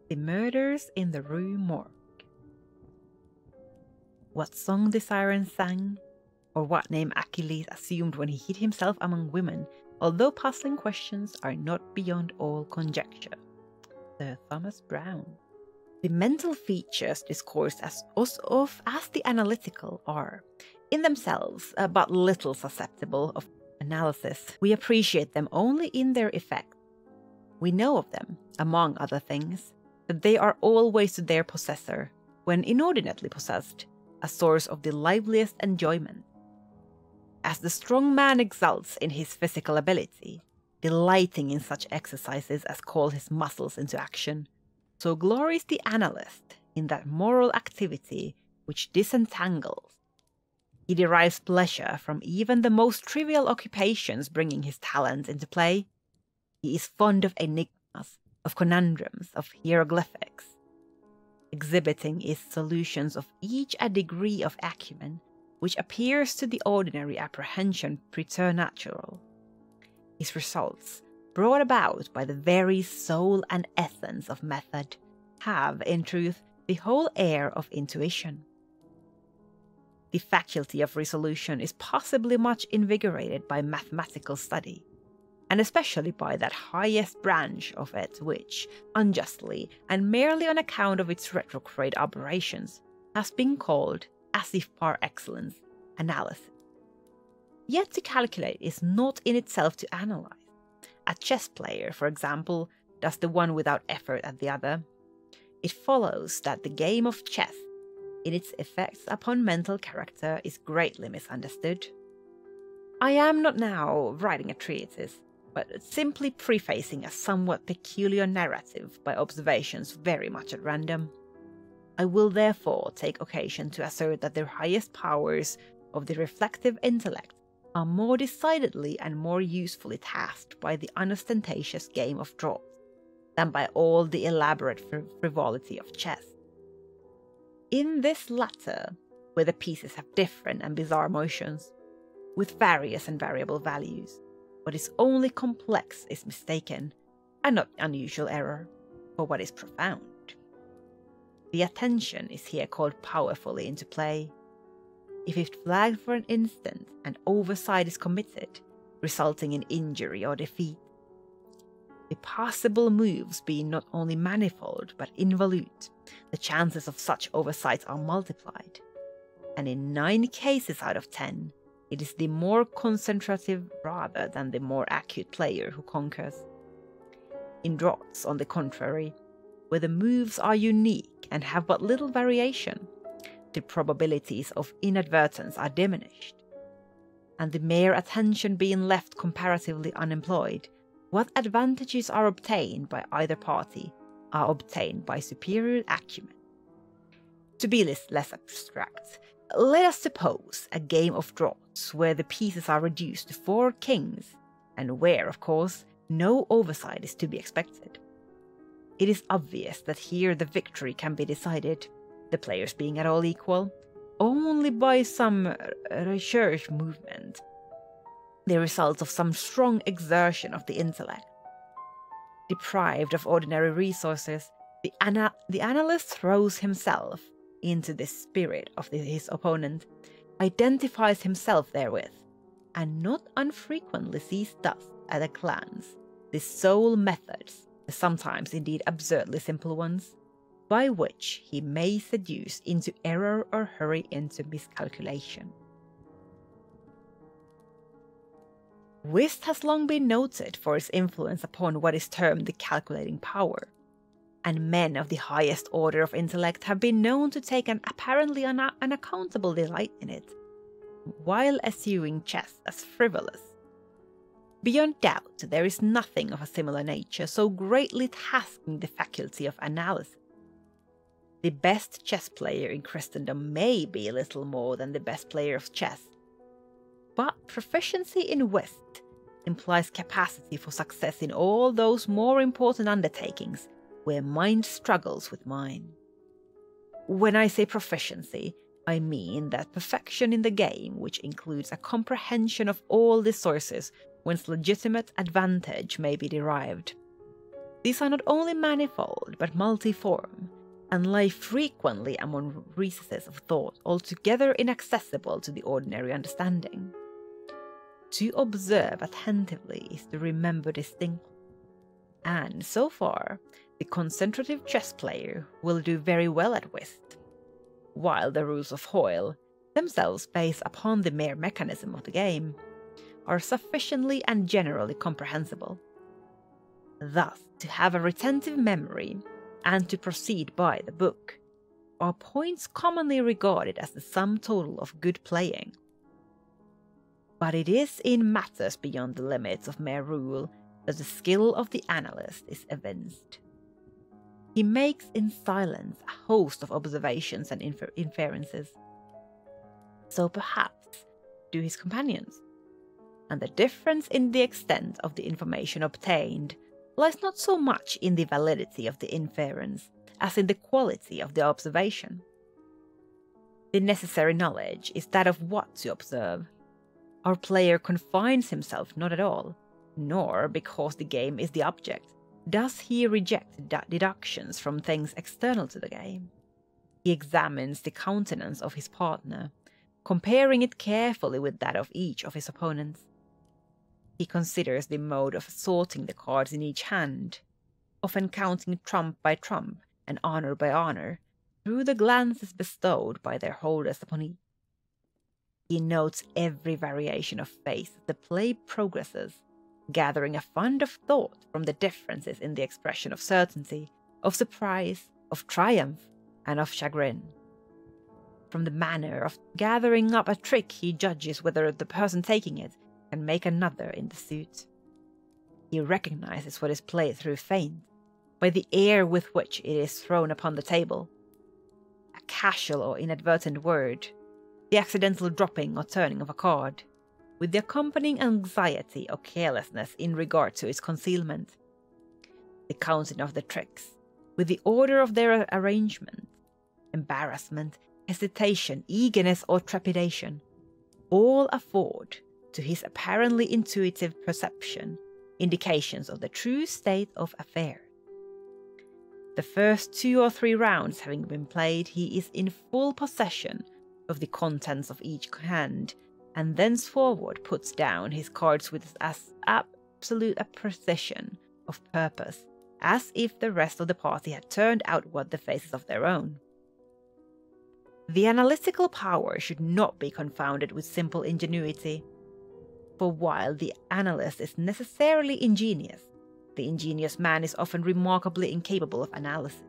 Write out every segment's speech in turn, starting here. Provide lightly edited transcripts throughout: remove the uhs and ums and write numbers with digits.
The Murders in the Rue Morgue. What song the siren sang, or what name Achilles assumed when he hid himself among women, although puzzling questions are not beyond all conjecture. Sir Thomas Browne. The mental features discoursed as the analytical are, in themselves, but little susceptible of analysis. We appreciate them only in their effect. We know of them, among other things, that they are always to their possessor, when inordinately possessed, a source of the liveliest enjoyment. As the strong man exults in his physical ability, delighting in such exercises as call his muscles into action, so glories the analyst in that moral activity which disentangles. He derives pleasure from even the most trivial occupations bringing his talent into play. He is fond of enigmas, of conundrums, of hieroglyphics. Exhibiting his solutions of each a degree of acumen which appears to the ordinary apprehension preternatural. His results, brought about by the very soul and essence of method, have, in truth, the whole air of intuition. The faculty of resolution is possibly much invigorated by mathematical study, and especially by that highest branch of it which, unjustly, and merely on account of its retrograde operations, has been called, as if par excellence, analysis. Yet to calculate is not in itself to analyze. A chess player, for example, does the one without effort at the other. It follows that the game of chess, in its effects upon mental character, is greatly misunderstood. I am not now writing a treatise, but simply prefacing a somewhat peculiar narrative by observations very much at random. I will therefore take occasion to assert that the highest powers of the reflective intellect are more decidedly and more usefully tasked by the unostentatious game of draughts than by all the elaborate frivolity of chess. In this latter, where the pieces have different and bizarre motions, with various and variable values, what is only complex is mistaken, and not unusual error, for what is profound. The attention is here called powerfully into play. If it flags for an instant, an oversight is committed, resulting in injury or defeat. The possible moves being not only manifold but involute, the chances of such oversights are multiplied. And in 9 cases out of 10, it is the more concentrative rather than the more acute player who conquers. In draughts, on the contrary, where the moves are unique and have but little variation, the probabilities of inadvertence are diminished. And the mere attention being left comparatively unemployed, what advantages are obtained by either party are obtained by superior acumen. To be less abstract, let us suppose a game of draughts where the pieces are reduced to 4 kings, and where, of course, no oversight is to be expected. It is obvious that here the victory can be decided, the players being at all equal, only by some recherche movement, the result of some strong exertion of the intellect. Deprived of ordinary resources, the analyst throws himself into the spirit of his opponent, identifies himself therewith, and not unfrequently sees thus, at a glance, the sole methods, sometimes indeed absurdly simple ones, by which he may seduce into error or hurry into miscalculation. Whist has long been noted for its influence upon what is termed the calculating power, and men of the highest order of intellect have been known to take an apparently unaccountable delight in it, while eschewing chess as frivolous. Beyond doubt, there is nothing of a similar nature so greatly tasking the faculty of analysis. The best chess player in Christendom may be little more than the best player of chess, but proficiency in whist implies capacity for success in all those more important undertakings where mind struggles with mind. When I say proficiency, I mean that perfection in the game which includes a comprehension of all the sources whence legitimate advantage may be derived. These are not only manifold but multiform, and lie frequently among recesses of thought altogether inaccessible to the ordinary understanding. To observe attentively is to remember distinctly, and so far, the concentrative chess player will do very well at whist, while the rules of Hoyle, themselves based upon the mere mechanism of the game, are sufficiently and generally comprehensible. Thus, to have a retentive memory and to proceed by the book are points commonly regarded as the sum total of good playing. But it is in matters beyond the limits of mere rule that the skill of the analyst is evinced. He makes in silence a host of observations and inferences. So perhaps do his companions. And the difference in the extent of the information obtained lies not so much in the validity of the inference as in the quality of the observation. The necessary knowledge is that of what to observe. Our player confines himself not at all, nor, because the game is the object, does he reject deductions from things external to the game. He examines the countenance of his partner, comparing it carefully with that of each of his opponents. He considers the mode of sorting the cards in each hand, often counting trump by trump and honor by honor, through the glances bestowed by their holders upon each. He notes every variation of face as the play progresses, gathering a fund of thought from the differences in the expression of certainty, of surprise, of triumph, and of chagrin. From the manner of gathering up a trick he judges whether the person taking it can make another in the suit. He recognizes what is played through feint, by the air with which it is thrown upon the table. A casual or inadvertent word, the accidental dropping or turning of a card, with the accompanying anxiety or carelessness in regard to its concealment. The counting of the tricks, with the order of their arrangement, embarrassment, hesitation, eagerness, or trepidation, all afford, to his apparently intuitive perception, indications of the true state of affairs. The first 2 or 3 rounds having been played, he is in full possession of the contents of each hand, and thenceforward puts down his cards with as absolute a precision of purpose as if the rest of the party had turned outward the faces of their own. The analytical power should not be confounded with simple ingenuity, for while the analyst is necessarily ingenious, the ingenious man is often remarkably incapable of analysis.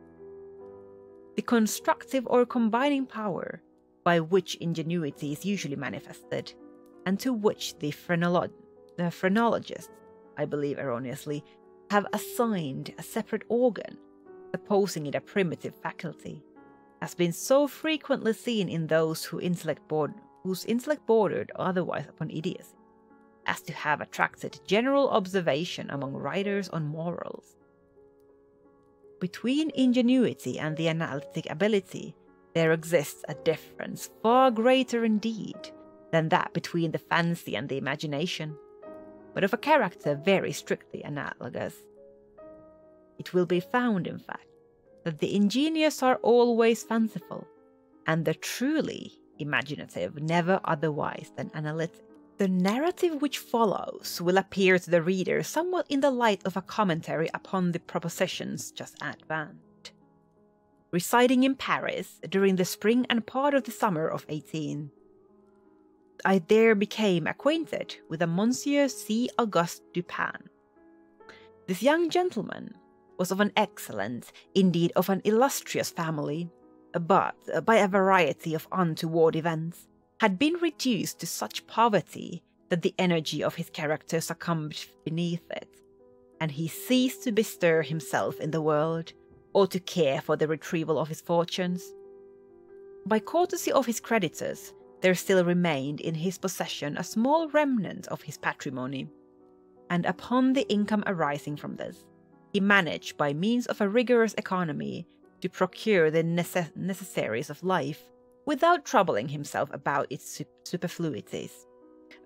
The constructive or combining power, by which ingenuity is usually manifested, and to which the phrenologists, I believe erroneously, have assigned a separate organ, supposing it a primitive faculty, has been so frequently seen in those whose intellect bordered otherwise upon idiocy, as to have attracted general observation among writers on morals. Between ingenuity and the analytic ability, there exists a difference far greater indeed than that between the fancy and the imagination, but of a character very strictly analogous. It will be found, in fact, that the ingenious are always fanciful, and the truly imaginative never otherwise than analytic. The narrative which follows will appear to the reader somewhat in the light of a commentary upon the propositions just advanced. Residing in Paris during the spring and part of the summer of 18, I there became acquainted with a Monsieur C. Auguste Dupin. This young gentleman was of an excellent, indeed of an illustrious family, but, by a variety of untoward events, had been reduced to such poverty that the energy of his character succumbed beneath it, and he ceased to bestir himself in the world, or to care for the retrieval of his fortunes. By courtesy of his creditors, there still remained in his possession a small remnant of his patrimony, and upon the income arising from this, he managed by means of a rigorous economy to procure the necessaries of life, without troubling himself about its superfluities.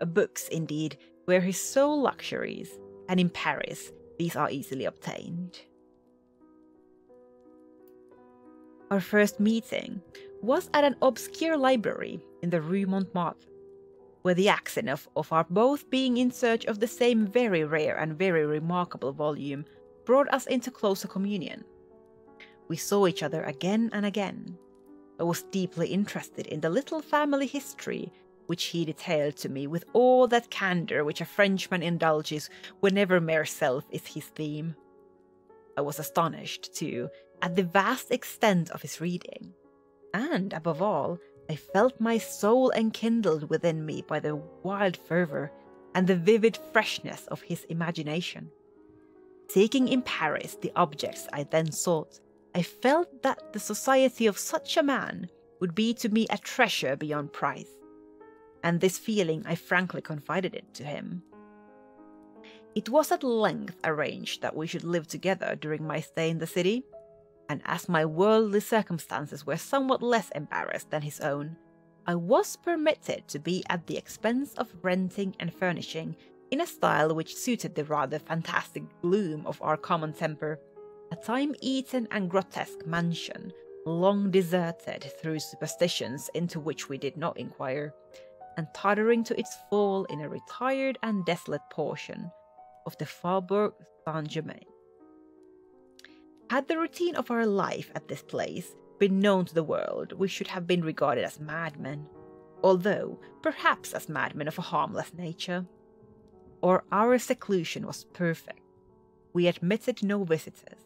Books, indeed, were his sole luxuries, and in Paris these are easily obtained. Our first meeting was at an obscure library in the Rue Morgue, where the accent of our both being in search of the same very rare and very remarkable volume brought us into closer communion. We saw each other again and again. I was deeply interested in the little family history which he detailed to me with all that candour which a Frenchman indulges whenever mere self is his theme. I was astonished, too, at the vast extent of his reading, and, above all, I felt my soul enkindled within me by the wild fervour and the vivid freshness of his imagination. Seeking in Paris the objects I then sought, I felt that the society of such a man would be to me a treasure beyond price, and this feeling I frankly confided it to him. It was at length arranged that we should live together during my stay in the city, and as my worldly circumstances were somewhat less embarrassed than his own, I was permitted to be at the expense of renting and furnishing in a style which suited the rather fantastic gloom of our common temper, a time-eaten and grotesque mansion, long deserted through superstitions into which we did not inquire, and tottering to its fall in a retired and desolate portion of the Faubourg Saint-Germain. Had the routine of our life at this place been known to the world, we should have been regarded as madmen, although perhaps as madmen of a harmless nature. Or our seclusion was perfect. We admitted no visitors.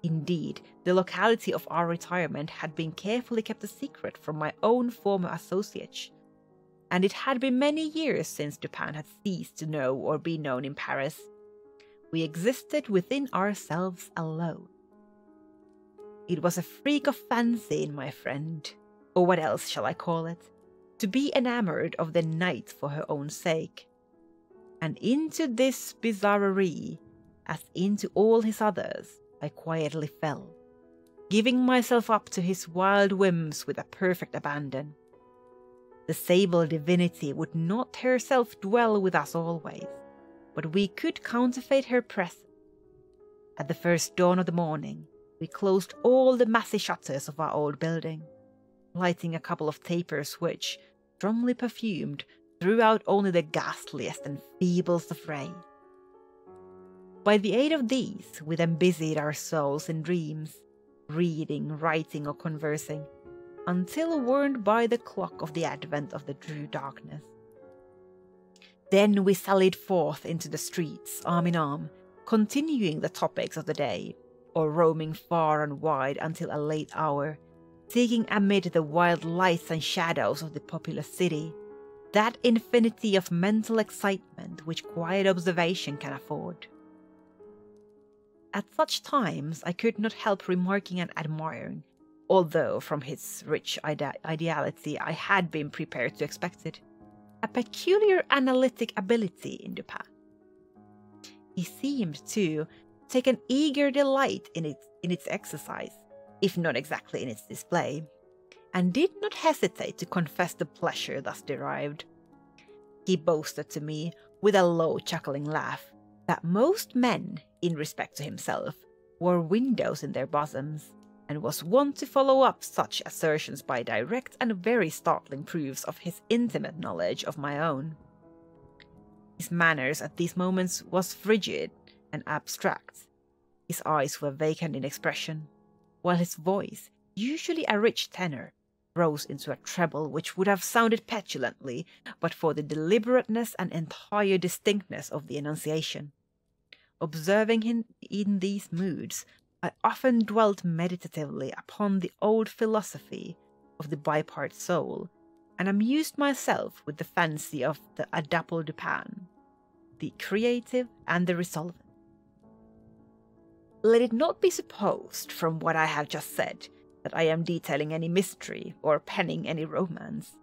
Indeed, the locality of our retirement had been carefully kept a secret from my own former associates, and it had been many years since Dupin had ceased to know or be known in Paris. We existed within ourselves alone. It was a freak of fancy in my friend, or what else shall I call it, to be enamoured of the knight for her own sake. And into this bizarrerie, as into all his others, I quietly fell, giving myself up to his wild whims with a perfect abandon. The sable divinity would not herself dwell with us always, but we could counterfeit her presence. At the first dawn of the morning, we closed all the massy shutters of our old building, lighting a couple of tapers which, strongly perfumed, threw out only the ghastliest and feeblest of rays. By the aid of these, we then busied our souls in dreams, reading, writing, or conversing, until warned by the clock of the advent of the true darkness. Then we sallied forth into the streets, arm in arm, continuing the topics of the day, or roaming far and wide until a late hour, seeking amid the wild lights and shadows of the populous city that infinity of mental excitement which quiet observation can afford. At such times I could not help remarking and admiring, although from his rich ideality I had been prepared to expect it, a peculiar analytic ability in Dupin. He seemed, too, take an eager delight in its exercise, if not exactly in its display, and did not hesitate to confess the pleasure thus derived. He boasted to me, with a low chuckling laugh, that most men, in respect to himself, wore windows in their bosoms, and was wont to follow up such assertions by direct and very startling proofs of his intimate knowledge of my own. His manners at these moments was frigid and abstract. His eyes were vacant in expression, while his voice, usually a rich tenor, rose into a treble which would have sounded petulantly but for the deliberateness and entire distinctness of the enunciation. Observing him in these moods, I often dwelt meditatively upon the old philosophy of the bipart soul, and amused myself with the fancy of the adapted Dupin, the creative and the resolvent. Let it not be supposed from what I have just said that I am detailing any mystery or penning any romance.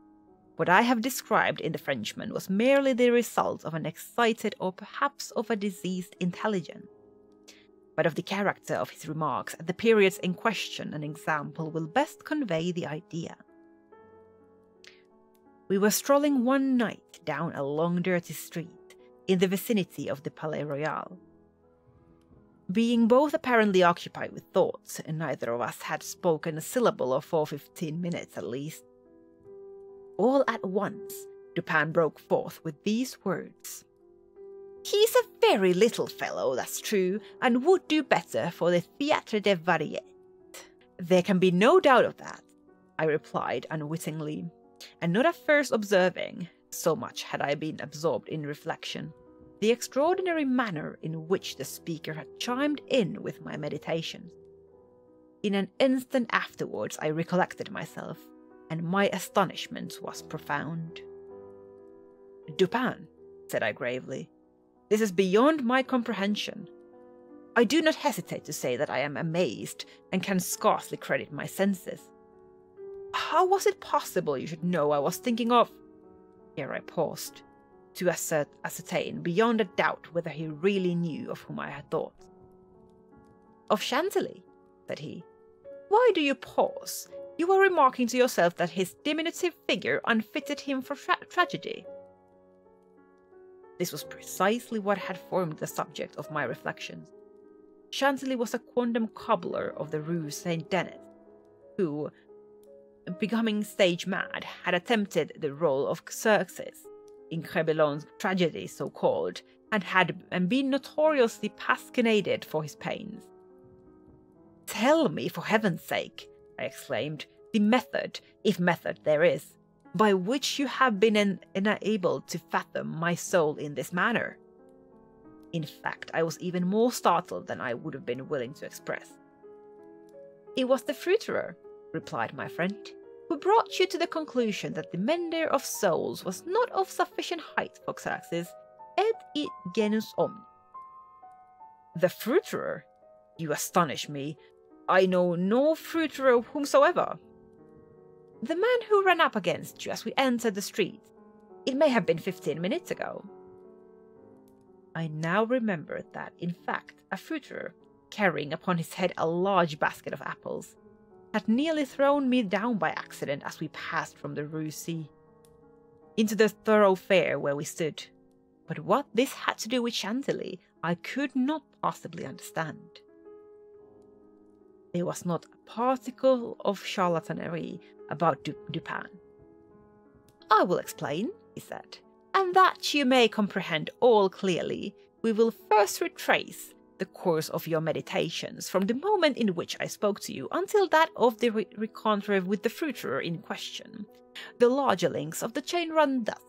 What I have described in The Frenchman was merely the result of an excited or perhaps of a diseased intelligence. But of the character of his remarks at the periods in question an example will best convey the idea. We were strolling one night down a long dirty street in the vicinity of the Palais Royal. Being both apparently occupied with thoughts, and neither of us had spoken a syllable for 15 minutes at least. All at once, Dupin broke forth with these words. "He's a very little fellow, that's true, and would do better for the Théâtre des Variétés." "There can be no doubt of that," I replied unwittingly, and not at first observing, so much had I been absorbed in reflection, the extraordinary manner in which the speaker had chimed in with my meditations. In an instant afterwards I recollected myself, and my astonishment was profound. "Dupin," said I gravely, "this is beyond my comprehension. I do not hesitate to say that I am amazed, and can scarcely credit my senses. How was it possible you should know I was thinking of—" Here I paused, to ascertain beyond a doubt whether he really knew of whom I had thought. "Of Chantilly," said he. "Why do you pause? You were remarking to yourself that his diminutive figure unfitted him for tragedy." This was precisely what had formed the subject of my reflections. Chantilly was a quondam cobbler of the Rue Saint-Denis, who, becoming stage mad, had attempted the role of Xerxes in Crebillon's tragedy so-called, and been notoriously pasquinaded for his pains. "Tell me, for heaven's sake," I exclaimed, "the method, if method there is, by which you have been enabled to fathom my soul in this manner." In fact, I was even more startled than I would have been willing to express. "It was the fruiterer," replied my friend, "who brought you to the conclusion that the mender of souls was not of sufficient height for Xerxes, et id genus omni." "The fruiterer? You astonish me. I know no fruiterer whomsoever." "The man who ran up against you as we entered the street. It may have been 15 minutes ago." I now remembered that, in fact, a fruiterer, carrying upon his head a large basket of apples, had nearly thrown me down by accident as we passed from the Rue C into the thoroughfare where we stood. But what this had to do with Chantilly, I could not possibly understand. There was not a particle of charlatanerie about Dupin. "I will explain," he said, "and that you may comprehend all clearly, we will first retrace the course of your meditations from the moment in which I spoke to you until that of the rencontre with the fruiterer in question. The larger links of the chain run thus: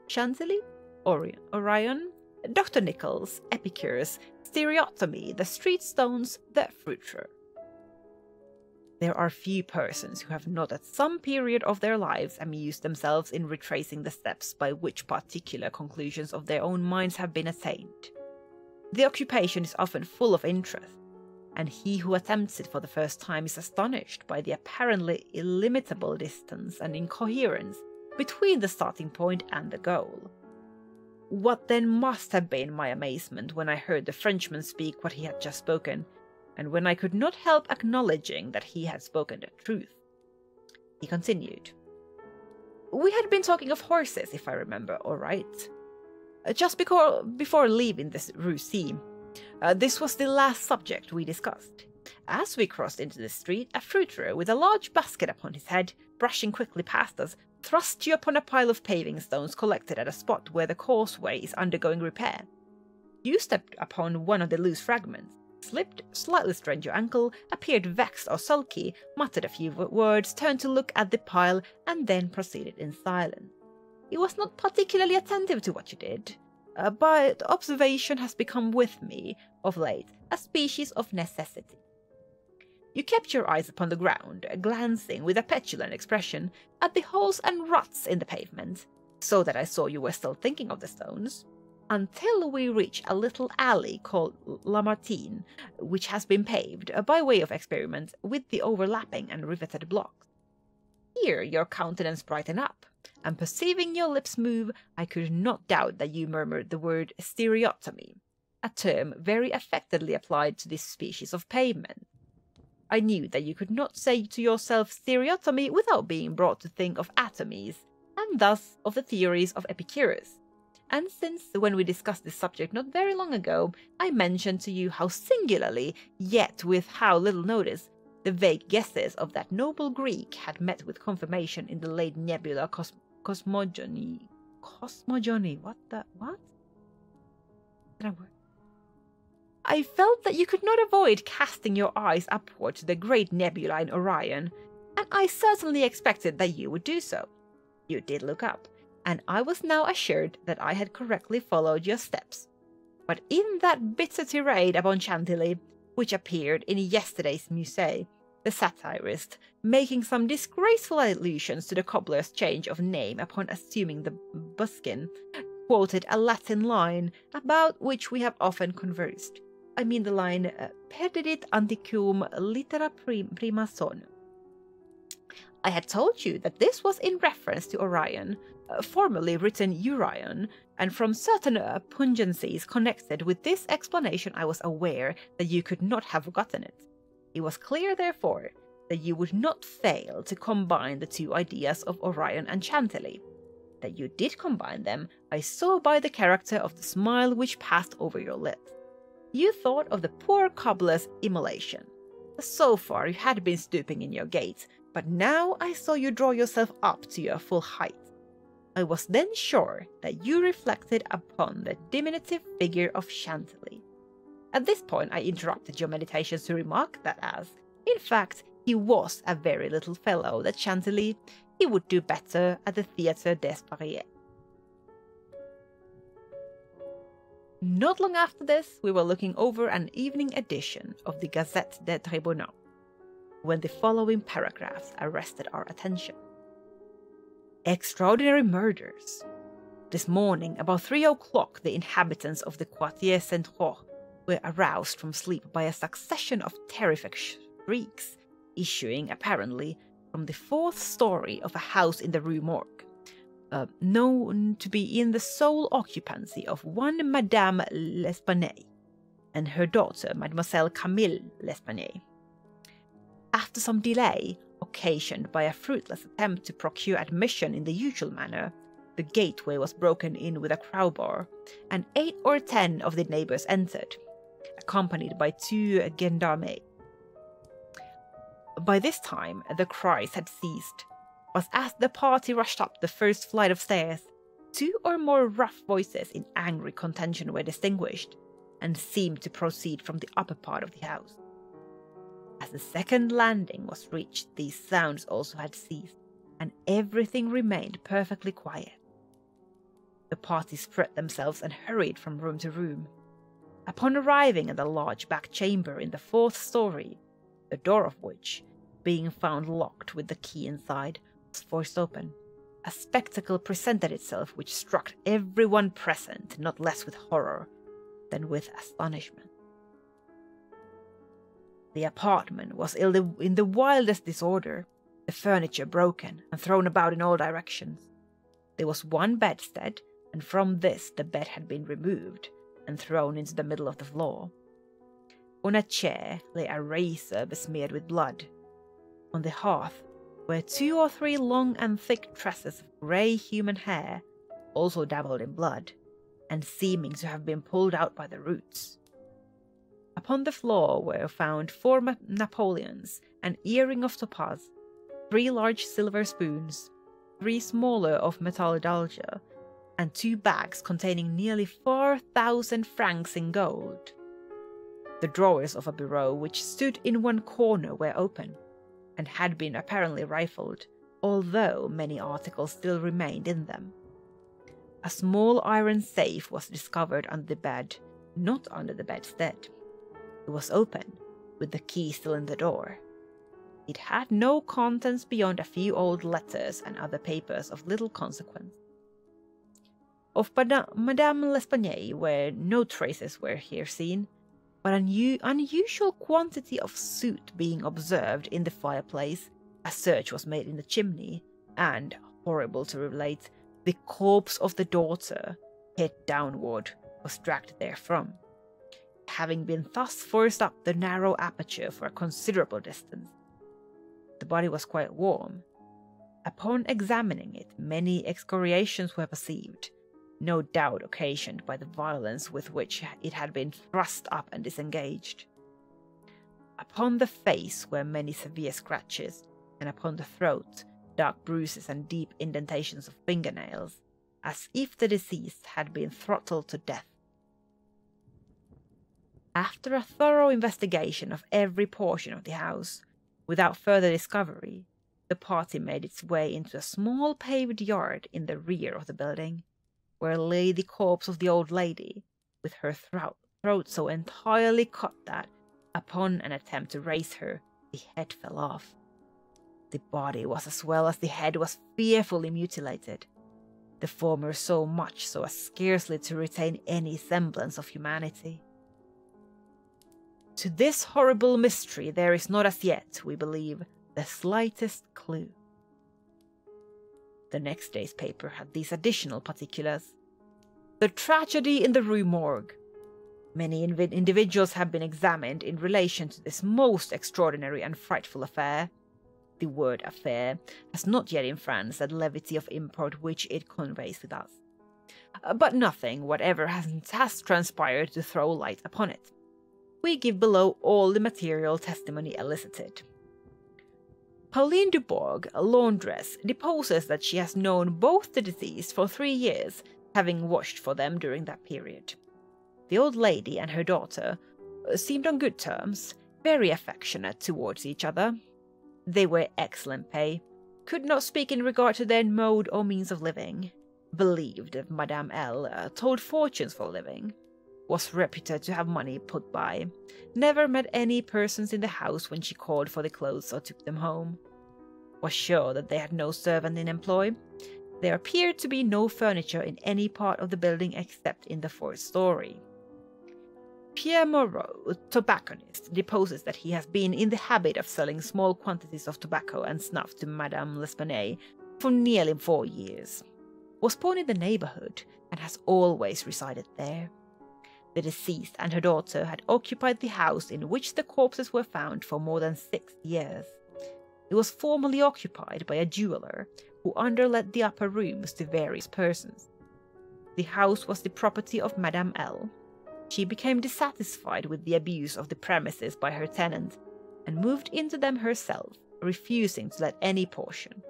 Chantilly, Orion, Dr. Nichols, Epicurus, Stereotomy, the street stones, the fruiterer. There are few persons who have not at some period of their lives amused themselves in retracing the steps by which particular conclusions of their own minds have been attained. The occupation is often full of interest, and he who attempts it for the first time is astonished by the apparently illimitable distance and incoherence between the starting point and the goal. What then must have been my amazement when I heard the Frenchman speak what he had just spoken, and when I could not help acknowledging that he had spoken the truth. He continued. "We had been talking of horses, if I remember aright. Just before leaving this Rue C. This was the last subject we discussed. As we crossed into the street, a fruiterer with a large basket upon his head, brushing quickly past us, thrust you upon a pile of paving stones collected at a spot where the causeway is undergoing repair. You stepped upon one of the loose fragments, slipped, slightly strained your ankle, appeared vexed or sulky, muttered a few words, turned to look at the pile, and then proceeded in silence. He was not particularly attentive to what you did, but observation has become with me, of late, a species of necessity. You kept your eyes upon the ground, glancing with a petulant expression at the holes and ruts in the pavement, so that I saw you were still thinking of the stones, until we reached a little alley called Lamartine, which has been paved, by way of experiment, with the overlapping and riveted blocks. Here your countenance brightened up, and perceiving your lips move, I could not doubt that you murmured the word stereotomy, a term very affectedly applied to this species of pavement. I knew that you could not say to yourself stereotomy without being brought to think of atomies, and thus of the theories of Epicurus, and since when we discussed this subject not very long ago, I mentioned to you how singularly, yet with how little notice, the vague guesses of that noble Greek had met with confirmation in the late nebula cosmogony. Cosmogony? What? I felt that you could not avoid casting your eyes upward to the great nebula in Orion, and I certainly expected that you would do so. You did look up, and I was now assured that I had correctly followed your steps. But in that bitter tirade upon Chantilly, which appeared in yesterday's Musée, the satirist, making some disgraceful allusions to the cobbler's change of name upon assuming the buskin, quoted a Latin line about which we have often conversed. I mean the line, perdidit antiquum littera prima sonum. I had told you that this was in reference to Orion, formerly written Urion, and from certain pungencies connected with this explanation I was aware that you could not have gotten it. It was clear, therefore, that you would not fail to combine the two ideas of Orion and Chantilly. That you did combine them, I saw by the character of the smile which passed over your lips. You thought of the poor cobbler's immolation. So far you had been stooping in your gait, but now I saw you draw yourself up to your full height. I was then sure that you reflected upon the diminutive figure of Chantilly. At this point I interrupted your meditations to remark that as, in fact, he was a very little fellow, that Chantilly, he would do better at the Theatre des Paris. Not long after this, we were looking over an evening edition of the Gazette des Tribunaux, when the following paragraphs arrested our attention. Extraordinary murders. This morning, about 3 o'clock, the inhabitants of the Quartier Saint-Roch were aroused from sleep by a succession of terrific shrieks, issuing, apparently, from the 4th story of a house in the Rue Morgue, known to be in the sole occupancy of one Madame L'Espanaye and her daughter, Mademoiselle Camille L'Espanaye. After some delay, occasioned by a fruitless attempt to procure admission in the usual manner, the gateway was broken in with a crowbar, and 8 or 10 of the neighbours entered, accompanied by 2 gendarmes. By this time, the cries had ceased, but as the party rushed up the first flight of stairs, 2 or more rough voices in angry contention were distinguished, and seemed to proceed from the upper part of the house. As the second landing was reached, these sounds also had ceased, and everything remained perfectly quiet. The party spread themselves and hurried from room to room. Upon arriving at the large back chamber in the 4th story, the door of which, being found locked with the key inside, was forced open, a spectacle presented itself which struck everyone present not less with horror than with astonishment. The apartment was in the wildest disorder, the furniture broken and thrown about in all directions. There was one bedstead, and from this the bed had been removed and thrown into the middle of the floor. On a chair lay a razor besmeared with blood. On the hearth were 2 or 3 long and thick tresses of grey human hair, also dabbled in blood, and seeming to have been pulled out by the roots. Upon the floor were found 4 Napoleons, an earring of topaz, 3 large silver spoons, 3 smaller of metallurgia, and 2 bags containing nearly 4,000 francs in gold. The drawers of a bureau which stood in one corner were open, and had been apparently rifled, although many articles still remained in them. A small iron safe was discovered under the bed, not under the bedstead. It was open, with the key still in the door. It had no contents beyond a few old letters and other papers of little consequence. Of Madame L'Espanaye no traces were here seen, but an unusual quantity of soot being observed in the fireplace, a search was made in the chimney, and, horrible to relate, the corpse of the daughter, head downward, was dragged therefrom. Having been thus forced up the narrow aperture for a considerable distance. The body was quite warm. Upon examining it, many excoriations were perceived, no doubt occasioned by the violence with which it had been thrust up and disengaged. Upon the face were many severe scratches, and upon the throat dark bruises and deep indentations of fingernails, as if the deceased had been throttled to death. After a thorough investigation of every portion of the house, without further discovery, the party made its way into a small paved yard in the rear of the building, where lay the corpse of the old lady, with her throat so entirely cut that, upon an attempt to raise her, the head fell off. The body was as well as the head was fearfully mutilated, the former so much so as scarcely to retain any semblance of humanity. To this horrible mystery there is not as yet, we believe, the slightest clue. The next day's paper had these additional particulars. The tragedy in the Rue Morgue. Many individuals have been examined in relation to this most extraordinary and frightful affair. The word affair has not yet in France that levity of import which it conveys with us. But nothing whatever has transpired to throw light upon it. We give below all the material testimony elicited. Pauline Dubourg, a laundress, deposes that she has known both the deceased for 3 years, having washed for them during that period. The old lady and her daughter seemed on good terms, very affectionate towards each other. They were excellent pay, could not speak in regard to their mode or means of living, believed Madame L. Told fortunes for a living, was reputed to have money put by, never met any persons in the house when she called for the clothes or took them home, was sure that they had no servant in employ. There appeared to be no furniture in any part of the building except in the 4th story. Pierre Moreau, a tobacconist, deposes that he has been in the habit of selling small quantities of tobacco and snuff to Madame L'Espanaye for nearly 4 years, was born in the neighborhood, and has always resided there. The deceased and her daughter had occupied the house in which the corpses were found for more than 6 years. It was formerly occupied by a jeweler, who underlet the upper rooms to various persons. The house was the property of Madame L. She became dissatisfied with the abuse of the premises by her tenant, and moved into them herself, refusing to let any portion.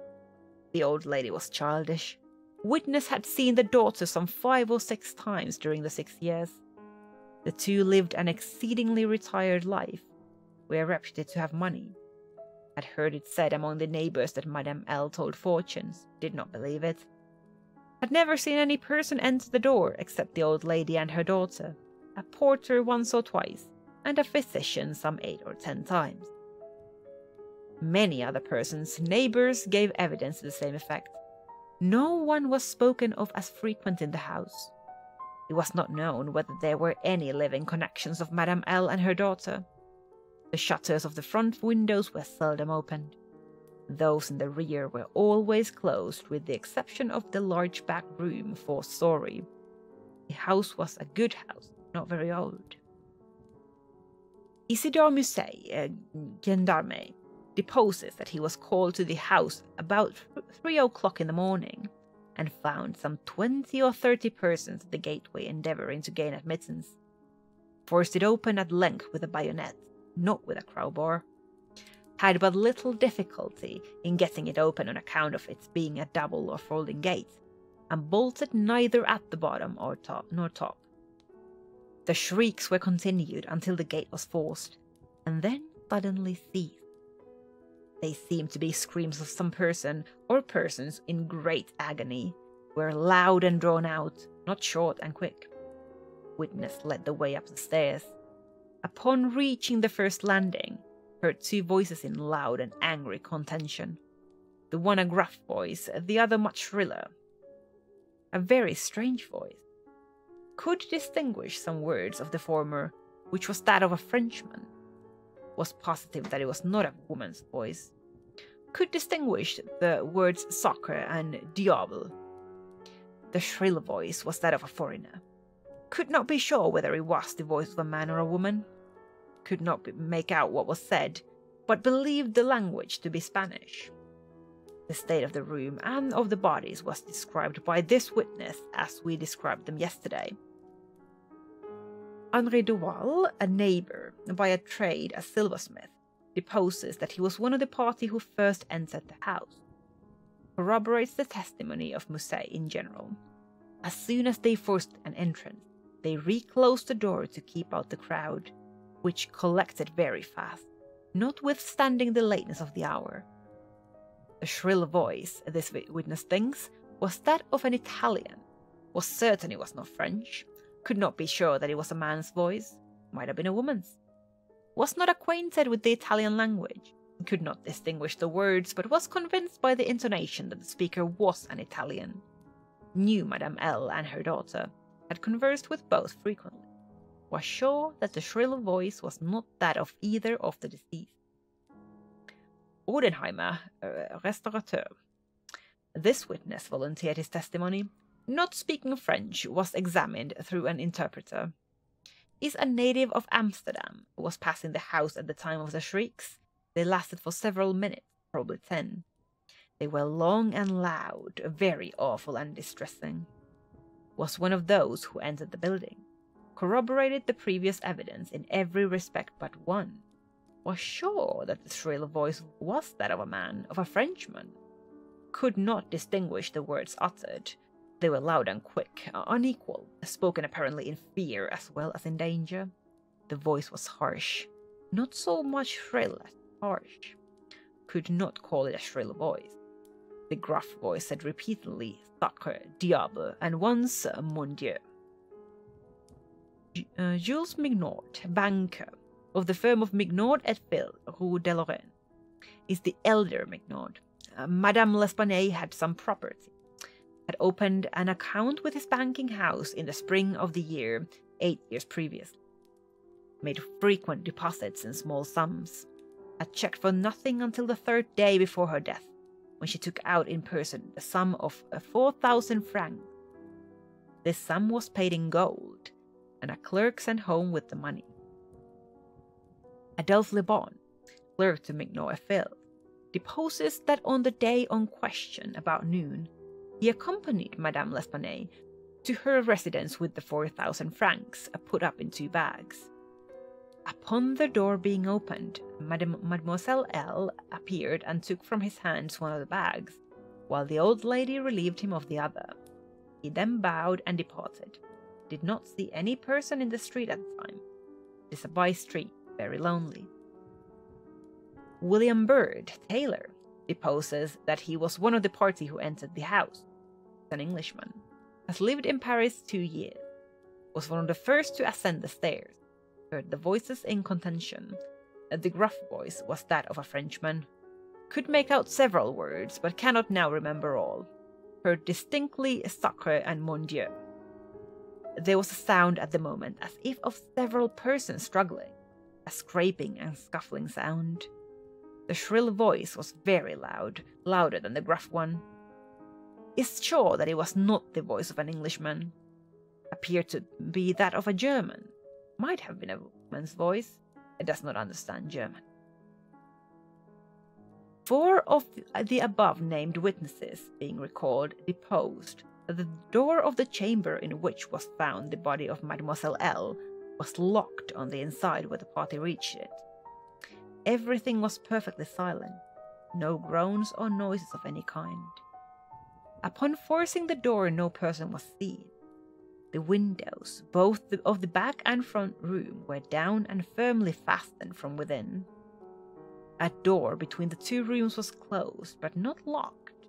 The old lady was childish. Witness had seen the daughter some 5 or 6 times during the 6 years. The two lived an exceedingly retired life, were reputed to have money. Had heard it said among the neighbors that Madame L. told fortunes, did not believe it. Had never seen any person enter the door except the old lady and her daughter, a porter once or twice, and a physician some 8 or 10 times. Many other persons, neighbors, gave evidence to the same effect. No one was spoken of as frequent in the house. It was not known whether there were any living connections of Madame L. and her daughter. The shutters of the front windows were seldom opened. Those in the rear were always closed, with the exception of the large back room, 4th story. The house was a good house, not very old. Isidore Musset, a gendarme, deposes that he was called to the house about 3 o'clock in the morning, and found some 20 or 30 persons at the gateway endeavouring to gain admittance. Forced it open at length with a bayonet, not with a crowbar. Had but little difficulty in getting it open on account of its being a double or folding gate, and bolted neither at the bottom or nor top. The shrieks were continued until the gate was forced, and then suddenly ceased. They seemed to be screams of some person or persons in great agony, were loud and drawn out, not short and quick. Witness led the way up the stairs. Upon reaching the first landing, heard 2 voices in loud and angry contention. The one a gruff voice, the other much shriller. A very strange voice. Could distinguish some words of the former, which was that of a Frenchman. Was positive that it was not a woman's voice. Could distinguish the words sacre and diable. The shrill voice was that of a foreigner. Could not be sure whether it was the voice of a man or a woman. Could not make out what was said, but believed the language to be Spanish. The state of the room and of the bodies was described by this witness as we described them yesterday. Henri Duval, a neighbor, by a trade a silversmith, deposes that he was one of the party who first entered the house. Corroborates the testimony of Musset in general. As soon as they forced an entrance, they reclosed the door to keep out the crowd, which collected very fast, notwithstanding the lateness of the hour. The shrill voice, this witness thinks, was that of an Italian, was certain it was not French, could not be sure that it was a man's voice, might have been a woman's. Was not acquainted with the Italian language, could not distinguish the words, but was convinced by the intonation that the speaker was an Italian. Knew Madame L. and her daughter, had conversed with both frequently, was sure that the shrill voice was not that of either of the deceased. Odenheimer, restaurateur. This witness volunteered his testimony. Not speaking French, was examined through an interpreter. Is a native of Amsterdam, who was passing the house at the time of the shrieks. They lasted for several minutes, probably 10. They were long and loud, very awful and distressing. Was one of those who entered the building. Corroborated the previous evidence in every respect but one. Was sure that the shrill voice was that of a man, of a Frenchman. Could not distinguish the words uttered. They were loud and quick, unequal, spoken apparently in fear as well as in danger. The voice was harsh, not so much shrill as harsh. Could not call it a shrill voice. The gruff voice said repeatedly, Sacre, diable, and once, mon Dieu. Jules Mignot, banker, of the firm of Mignot et Fils, Rue de Lorraine, is the elder Mignot. Madame L'Espanaye had some property. Had opened an account with his banking house in the spring of the year 8 years previously. Made frequent deposits in small sums. Had checked for nothing until the 3rd day before her death, when she took out in person the sum of 4,000 francs. This sum was paid in gold, and a clerk sent home with the money. Adolphe Le Bon, clerk to Mignot et Fils, deposes that on the day on question, about noon, he accompanied Madame L'Espanaye to her residence with the 4,000 francs, put up in 2 bags. Upon the door being opened, Mademoiselle L. appeared and took from his hands one of the bags, while the old lady relieved him of the other. He then bowed and departed. Did not see any person in the street at the time. It is a by street, very lonely. William Bird, tailor, deposes that he was one of the party who entered the house. An Englishman, has lived in Paris 2 years, was one of the first to ascend the stairs, heard the voices in contention. The gruff voice was that of a Frenchman. Could make out several words, but cannot now remember all. Heard distinctly Sacre and Mon Dieu. There was a sound at the moment as if of several persons struggling, a scraping and scuffling sound. The shrill voice was very loud, louder than the gruff one. Is sure that it was not the voice of an Englishman. Appeared to be that of a German. Might have been a woman's voice. It does not understand German. 4 of the above-named witnesses, being recalled, deposed that the door of the chamber in which was found the body of Mademoiselle L. was locked on the inside when the party reached it. Everything was perfectly silent. No groans or noises of any kind. Upon forcing the door, no person was seen. The windows, both of the back and front room, were down and firmly fastened from within. A door between the 2 rooms was closed, but not locked.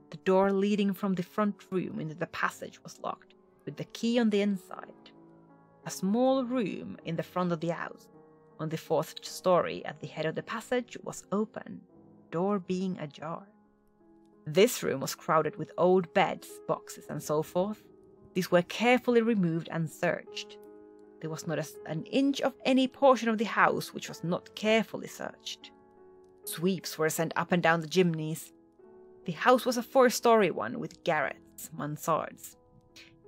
The door leading from the front room into the passage was locked, with the key on the inside. A small room in the front of the house, on the 4th story at the head of the passage, was open, door being ajar. This room was crowded with old beds, boxes, and so forth. These were carefully removed and searched. There was not an inch of any portion of the house which was not carefully searched. Sweeps were sent up and down the chimneys. The house was a 4-story one with garrets, mansards.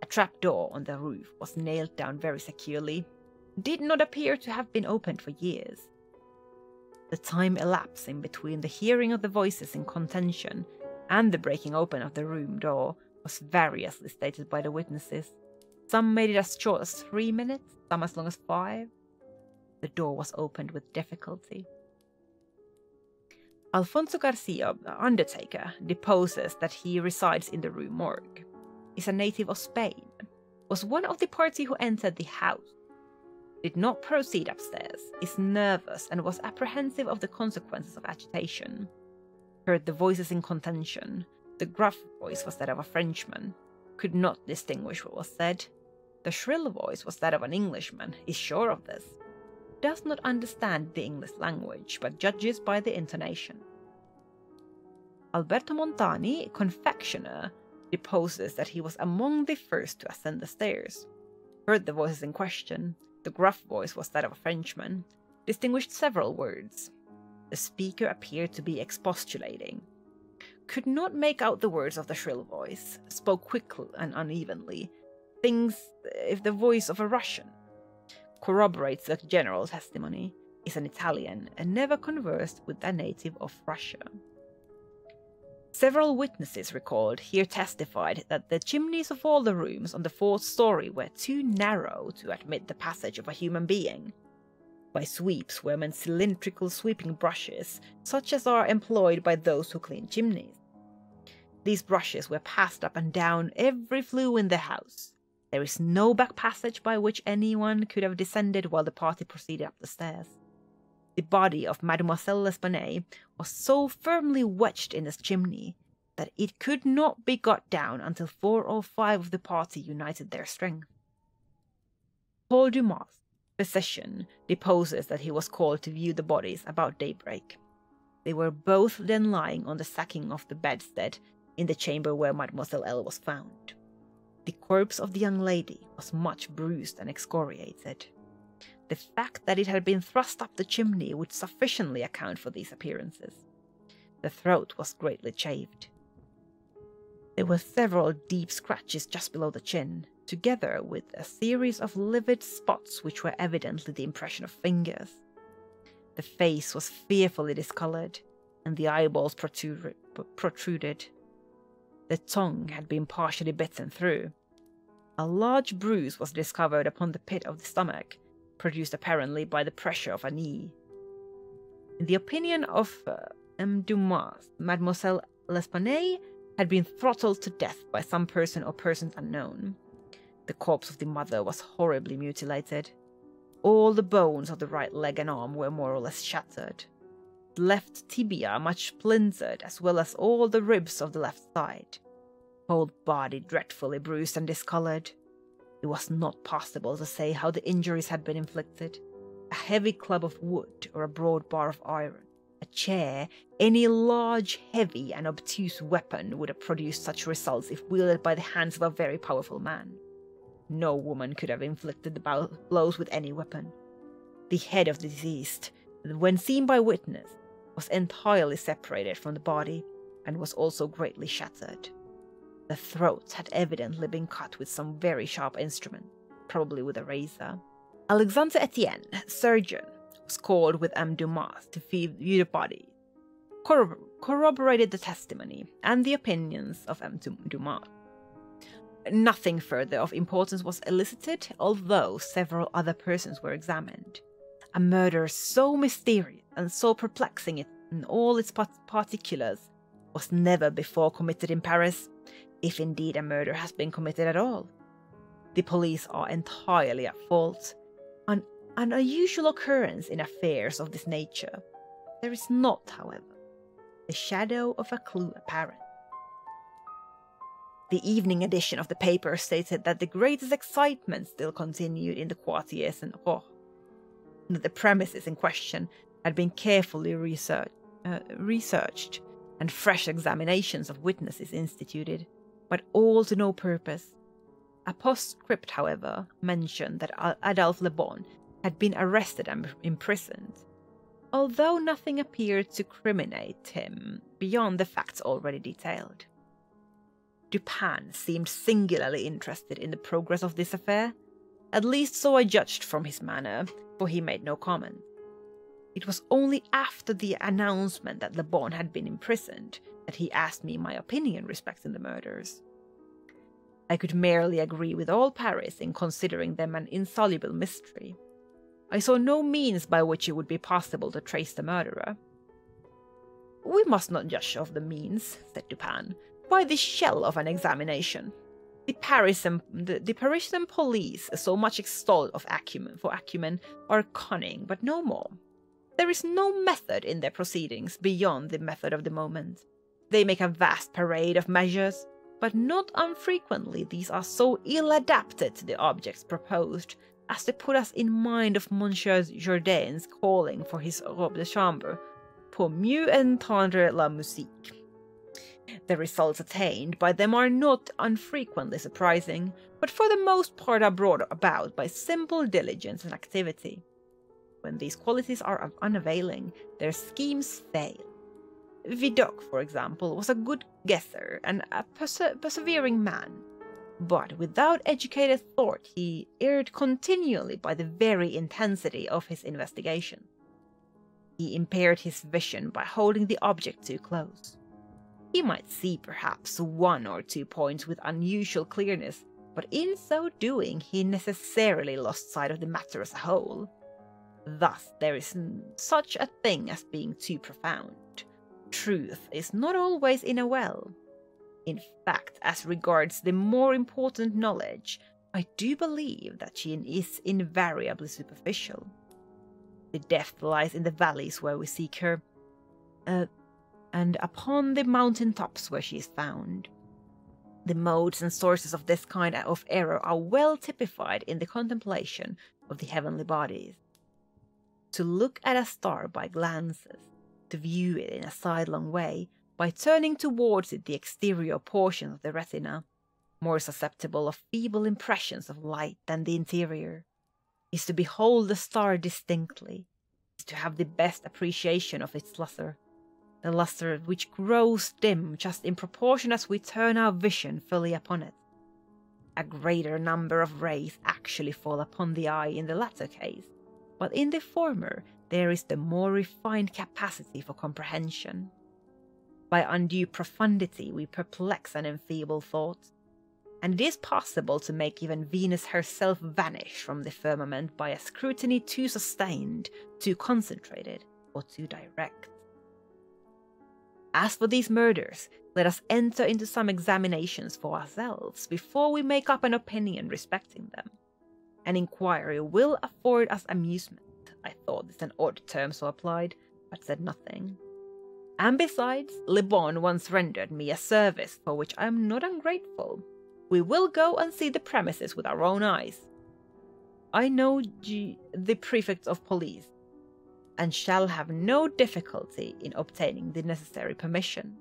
A trapdoor on the roof was nailed down very securely. Did not appear to have been opened for years. The time elapsing between the hearing of the voices in contention and the breaking open of the room door was variously stated by the witnesses. Some made it as short as 3 minutes, some as long as 5. The door was opened with difficulty. Alfonso Garcia, the undertaker, deposes that he resides in the Rue Morgue, is a native of Spain, was one of the party who entered the house, did not proceed upstairs, is nervous and was apprehensive of the consequences of agitation, heard the voices in contention, the gruff voice was that of a Frenchman, could not distinguish what was said, the shrill voice was that of an Englishman, is sure of this, does not understand the English language, but judges by the intonation. Alberto Montani, confectioner, deposes that he was among the first to ascend the stairs, heard the voices in question, the gruff voice was that of a Frenchman, distinguished several words. The speaker appeared to be expostulating, could not make out the words of the shrill voice, spoke quickly and unevenly, thinks if the voice of a Russian, corroborates the general testimony, is an Italian, and never conversed with a native of Russia. Several witnesses recalled here testified that the chimneys of all the rooms on the 4th story were too narrow to admit the passage of a human being. By sweeps were meant cylindrical sweeping brushes, such as are employed by those who clean chimneys. These brushes were passed up and down every flue in the house. There is no back passage by which anyone could have descended while the party proceeded up the stairs. The body of Mademoiselle L'Espanaye was so firmly wedged in the chimney that it could not be got down until 4 or 5 of the party united their strength. Paul Dumas, physician, deposes that he was called to view the bodies about daybreak. They were both then lying on the sacking of the bedstead in the chamber where Mademoiselle L was found. The corpse of the young lady was much bruised and excoriated. The fact that it had been thrust up the chimney would sufficiently account for these appearances. The throat was greatly chafed. There were several deep scratches just below the chin, together with a series of livid spots which were evidently the impression of fingers. The face was fearfully discolored, and the eyeballs protruded. The tongue had been partially bitten through. A large bruise was discovered upon the pit of the stomach, produced apparently by the pressure of a knee. In the opinion of M. Dumas, Mademoiselle L'Espanaye had been throttled to death by some person or persons unknown. The corpse of the mother was horribly mutilated. All the bones of the right leg and arm were more or less shattered. The left tibia much splintered, as well as all the ribs of the left side. Whole body dreadfully bruised and discolored. It was not possible to say how the injuries had been inflicted. A heavy club of wood or a broad bar of iron, a chair, any large, heavy and obtuse weapon would have produced such results if wielded by the hands of a very powerful man. No woman could have inflicted the blows with any weapon. The head of the deceased, when seen by witness, was entirely separated from the body and was also greatly shattered. The throat had evidently been cut with some very sharp instrument, probably with a razor. Alexandre Etienne, surgeon, was called with M. Dumas to view the body, corroborated the testimony and the opinions of M. Dumas. Nothing further of importance was elicited, although several other persons were examined. A murder so mysterious and so perplexing in all its particulars was never before committed in Paris, if indeed a murder has been committed at all. The police are entirely at fault. An unusual occurrence in affairs of this nature. There is not, however, the shadow of a clue apparent. The evening edition of the paper stated that the greatest excitement still continued in the Quartier Saint-Roch, that the premises in question had been carefully researched and fresh examinations of witnesses instituted, but all to no purpose. A postscript, however, mentioned that Adolphe Le Bon had been arrested and imprisoned, although nothing appeared to criminate him beyond the facts already detailed. Dupin seemed singularly interested in the progress of this affair, at least so I judged from his manner, for he made no comment. It was only after the announcement that Le Bon had been imprisoned that he asked me my opinion respecting the murders. I could merely agree with all Paris in considering them an insoluble mystery. I saw no means by which it would be possible to trace the murderer. "We must not judge of the means," said Dupin, "by this shell of an examination. The Parisian police, so much extolled for acumen, are cunning, but no more. There is no method in their proceedings beyond the method of the moment. They make a vast parade of measures, but not unfrequently these are so ill adapted to the objects proposed as to put us in mind of Monsieur Jourdain's calling for his robe de chambre, pour mieux entendre la musique. The results attained by them are not unfrequently surprising, but for the most part are brought about by simple diligence and activity. When these qualities are unavailing, their schemes fail. Vidocq, for example, was a good guesser and a persevering man, but without educated thought he erred continually by the very intensity of his investigation. He impaired his vision by holding the object too close. He might see perhaps 1 or 2 points with unusual clearness, but in so doing he necessarily lost sight of the matter as a whole. Thus there is such a thing as being too profound. Truth is not always in a well. In fact, as regards the more important knowledge, I do believe that she is invariably superficial. The depth lies in the valleys where we seek her, and upon the mountain tops where she is found. The modes and sources of this kind of error are well typified in the contemplation of the heavenly bodies. To look at a star by glances, to view it in a sidelong way, by turning towards it the exterior portion of the retina, more susceptible of feeble impressions of light than the interior, is to behold the star distinctly, is to have the best appreciation of its lustre, the lustre which grows dim just in proportion as we turn our vision fully upon it. A greater number of rays actually fall upon the eye in the latter case, while in the former there is the more refined capacity for comprehension. By undue profundity we perplex and enfeeble thought, and it is possible to make even Venus herself vanish from the firmament by a scrutiny too sustained, too concentrated, or too direct. As for these murders, let us enter into some examinations for ourselves before we make up an opinion respecting them. An inquiry will afford us amusement. I thought this an odd term so applied, but said nothing. And besides, Le Bon once rendered me a service for which I am not ungrateful. We will go and see the premises with our own eyes. I know the prefect of police, and shall have no difficulty in obtaining the necessary permission.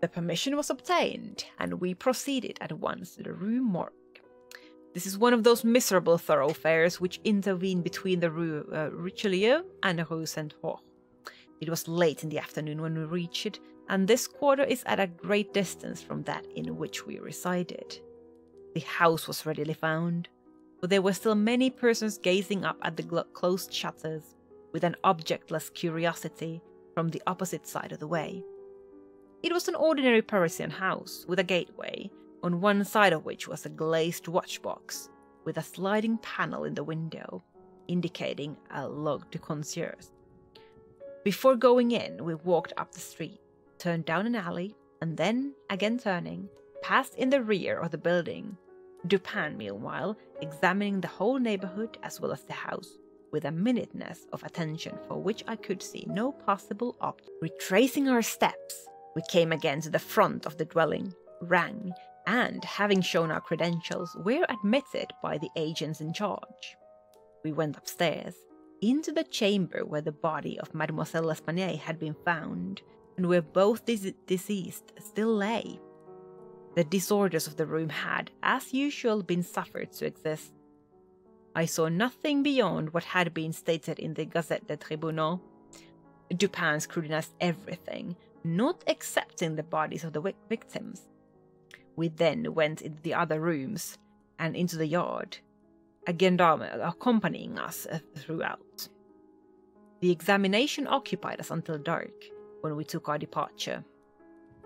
The permission was obtained, and we proceeded at once to the Rue Morgue. This is one of those miserable thoroughfares which intervene between the Rue Richelieu and the Rue Saint-Roch. It was late in the afternoon when we reached it, and this quarter is at a great distance from that in which we resided. The house was readily found, for there were still many persons gazing up at the closed shutters with an objectless curiosity from the opposite side of the way. It was an ordinary Parisian house with a gateway, on one side of which was a glazed watchbox with a sliding panel in the window, indicating a log de concierge. Before going in, we walked up the street, turned down an alley, and then, again turning, passed in the rear of the building, Dupin, meanwhile, examining the whole neighborhood as well as the house, with a minuteness of attention for which I could see no possible object. Retracing our steps, we came again to the front of the dwelling, rang, and, having shown our credentials, were admitted by the agents in charge. We went upstairs, into the chamber where the body of Mademoiselle L'Espanaye had been found, and where both deceased still lay. The disorders of the room had, as usual, been suffered to exist. I saw nothing beyond what had been stated in the Gazette des Tribunaux. Dupin scrutinized everything, not excepting the bodies of the victims. We then went into the other rooms, and into the yard. a gendarme accompanying us throughout. The examination occupied us until dark, when we took our departure.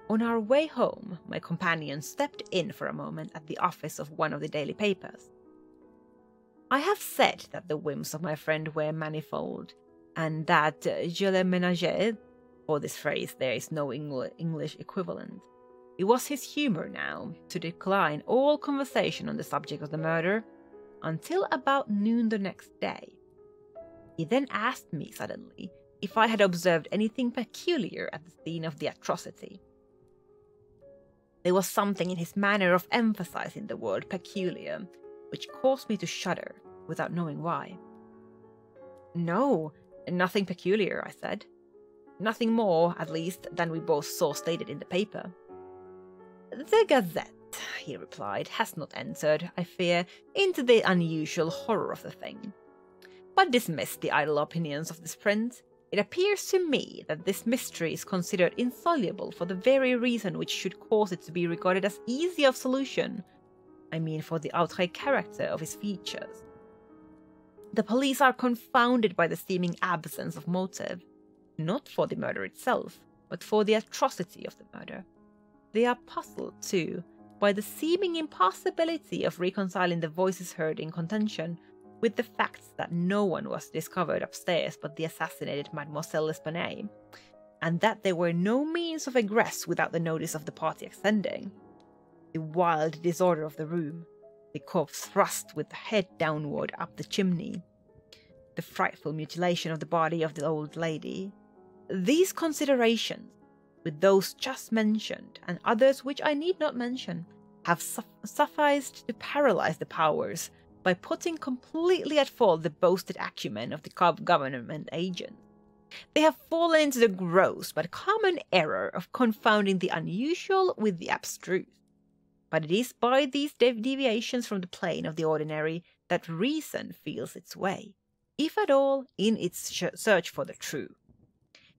On our way home, my companion stepped in for a moment at the office of one of the daily papers. I have said that the whims of my friend were manifold, and that je le ménageais, for this phrase there is no English equivalent. It was his humour now to decline all conversation on the subject of the murder until about noon the next day. He then asked me suddenly if I had observed anything peculiar at the scene of the atrocity. There was something in his manner of emphasizing the word peculiar which caused me to shudder without knowing why. "No, nothing peculiar," I said. "Nothing more, at least, than we both saw stated in the paper." "The Gazette," he replied, "has not entered, I fear, into the unusual horror of the thing. But dismiss the idle opinions of this print. It appears to me that this mystery is considered insoluble for the very reason which should cause it to be regarded as easy of solution. I mean for the outright character of his features. The police are confounded by the seeming absence of motive, not for the murder itself, but for the atrocity of the murder. They are puzzled, too, by the seeming impossibility of reconciling the voices heard in contention with the facts that no one was discovered upstairs but the assassinated Mademoiselle L'Espanaye, and that there were no means of egress without the notice of the party ascending. The wild disorder of the room, the corpse thrust with the head downward up the chimney, the frightful mutilation of the body of the old lady. These considerations, with those just mentioned, and others which I need not mention, have sufficed to paralyze the powers by putting completely at fault the boasted acumen of the government agents. They have fallen into the gross but common error of confounding the unusual with the abstruse. But it is by these deviations from the plane of the ordinary that reason feels its way, if at all, in its search for the true.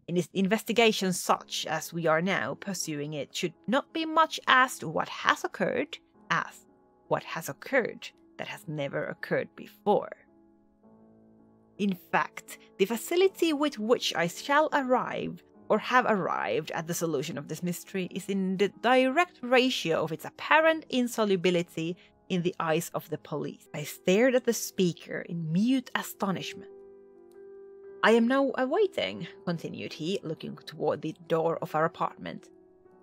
In its investigation such as we are now pursuing, it should not be much asked what has occurred, as what has occurred that has never occurred before. In fact, the facility with which I shall arrive, or have arrived at the solution of this mystery, is in the direct ratio of its apparent insolubility in the eyes of the police. I stared at the speaker in mute astonishment. "I am now awaiting," continued he, looking toward the door of our apartment,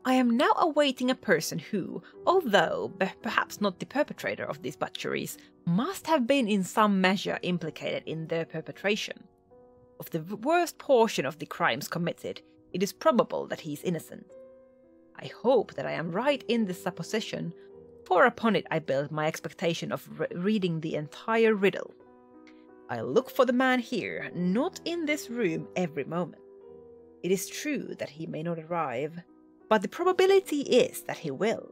"I am now awaiting a person who, although perhaps not the perpetrator of these butcheries, must have been in some measure implicated in their perpetration. Of the worst portion of the crimes committed, it is probable that he is innocent. I hope that I am right in this supposition, for upon it I build my expectation of reading the entire riddle. I look for the man here, not in this room, every moment. It is true that he may not arrive, but the probability is that he will.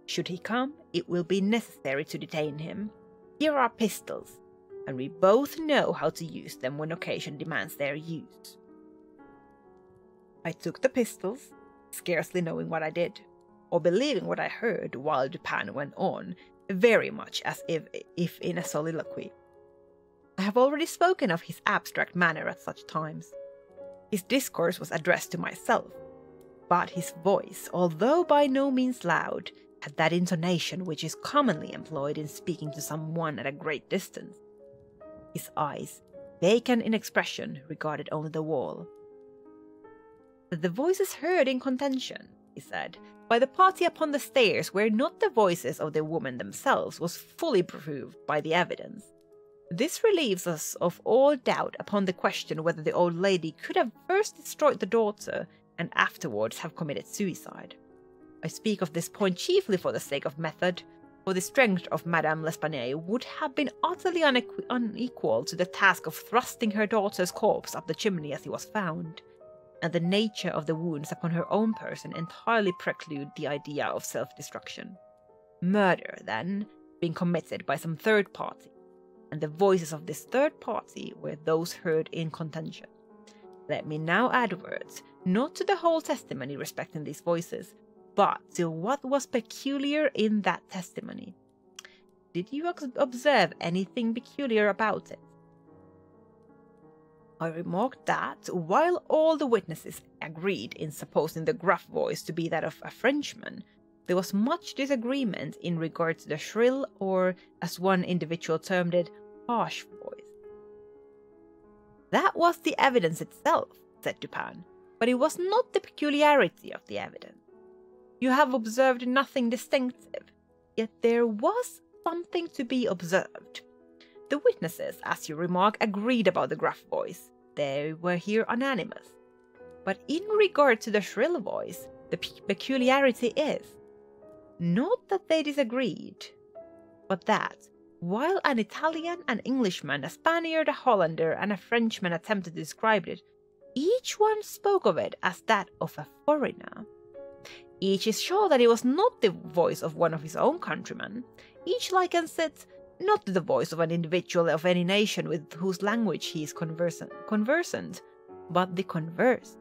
Should he come, it will be necessary to detain him. Here are pistols, and we both know how to use them when occasion demands their use." I took the pistols, scarcely knowing what I did, or believing what I heard while Dupin went on, very much as if in a soliloquy. I have already spoken of his abstract manner at such times. His discourse was addressed to myself, but his voice, although by no means loud, had that intonation which is commonly employed in speaking to someone at a great distance. His eyes, vacant in expression, regarded only the wall. "That the voices heard in contention," he said, "by the party upon the stairs were not the voices of the women themselves was fully proved by the evidence. This relieves us of all doubt upon the question whether the old lady could have first destroyed the daughter and afterwards have committed suicide. I speak of this point chiefly for the sake of method, for the strength of Madame L'Espanaye would have been utterly unequal to the task of thrusting her daughter's corpse up the chimney as he was found, and the nature of the wounds upon her own person entirely preclude the idea of self-destruction. Murder, then, being committed by some third party, and the voices of this third party were those heard in contention. Let me now add words, not to the whole testimony respecting these voices, but to what was peculiar in that testimony. Did you observe anything peculiar about it? I remarked that, while all the witnesses agreed in supposing the gruff voice to be that of a Frenchman, there was much disagreement in regard to the shrill, or, as one individual termed it, harsh voice. That was the evidence itself, said Dupin, but it was not the peculiarity of the evidence. You have observed nothing distinctive, yet there was something to be observed. The witnesses, as you remark, agreed about the gruff voice. They were here unanimous. But in regard to the shrill voice, the peculiarity is, not that they disagreed, but that, while an Italian, an Englishman, a Spaniard, a Hollander, and a Frenchman attempted to describe it, each one spoke of it as that of a foreigner. Each is sure that it was not the voice of one of his own countrymen. Each likens it not to the voice of an individual of any nation with whose language he is conversant, but the converse.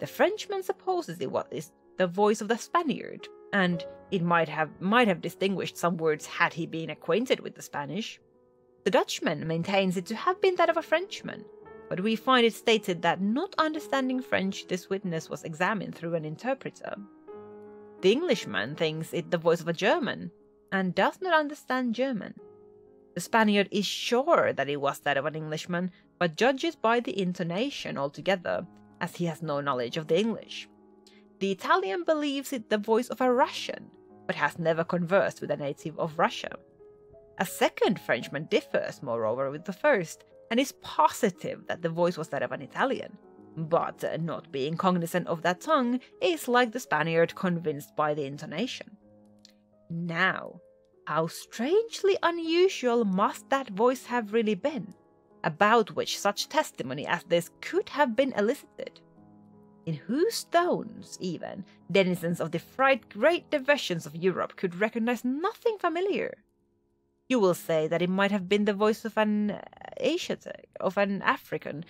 The Frenchman supposes it was the voice of the Spaniard, and it might have distinguished some words had he been acquainted with the Spanish. The Dutchman maintains it to have been that of a Frenchman, but we find it stated that, not understanding French, this witness was examined through an interpreter. The Englishman thinks it the voice of a German, and does not understand German. The Spaniard is sure that it was that of an Englishman, but judges by the intonation altogether, as he has no knowledge of the English. The Italian believes it the voice of a Russian, but has never conversed with a native of Russia. A second Frenchman differs, moreover, with the first, and is positive that the voice was that of an Italian, but, not being cognizant of that tongue, is, like the Spaniard, convinced by the intonation. Now, how strangely unusual must that voice have really been, about which such testimony as this could have been elicited? In whose tones, even, denizens of the great divisions of Europe could recognize nothing familiar? You will say that it might have been the voice of an Asiatic, of an African.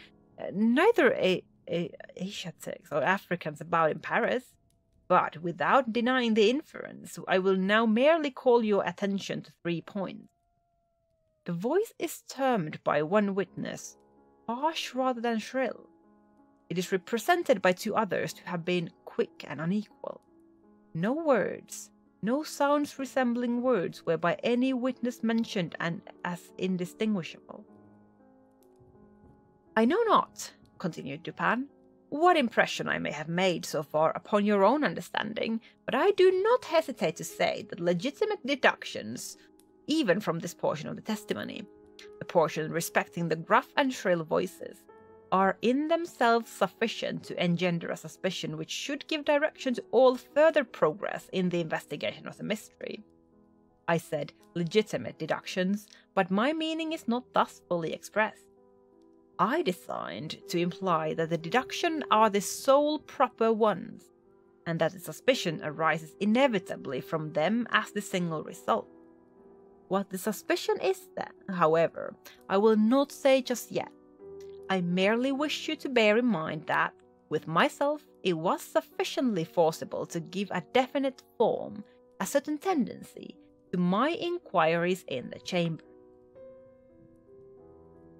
Neither Asiatics or Africans about in Paris. But without denying the inference, I will now merely call your attention to 3 points. The voice is termed by one witness harsh rather than shrill. It is represented by 2 others to have been quick and unequal. No words, no sounds resembling words were by any witness mentioned and as indistinguishable. I know not, continued Dupin, what impression I may have made so far upon your own understanding, but I do not hesitate to say that legitimate deductions, even from this portion of the testimony, the portion respecting the gruff and shrill voices, are in themselves sufficient to engender a suspicion which should give direction to all further progress in the investigation of the mystery. I said legitimate deductions, but my meaning is not thus fully expressed. I designed to imply that the deduction are the sole proper ones, and that the suspicion arises inevitably from them as the single result. What the suspicion is then, however, I will not say just yet. I merely wish you to bear in mind that, with myself, it was sufficiently forcible to give a definite form, a certain tendency, to my inquiries in the chamber.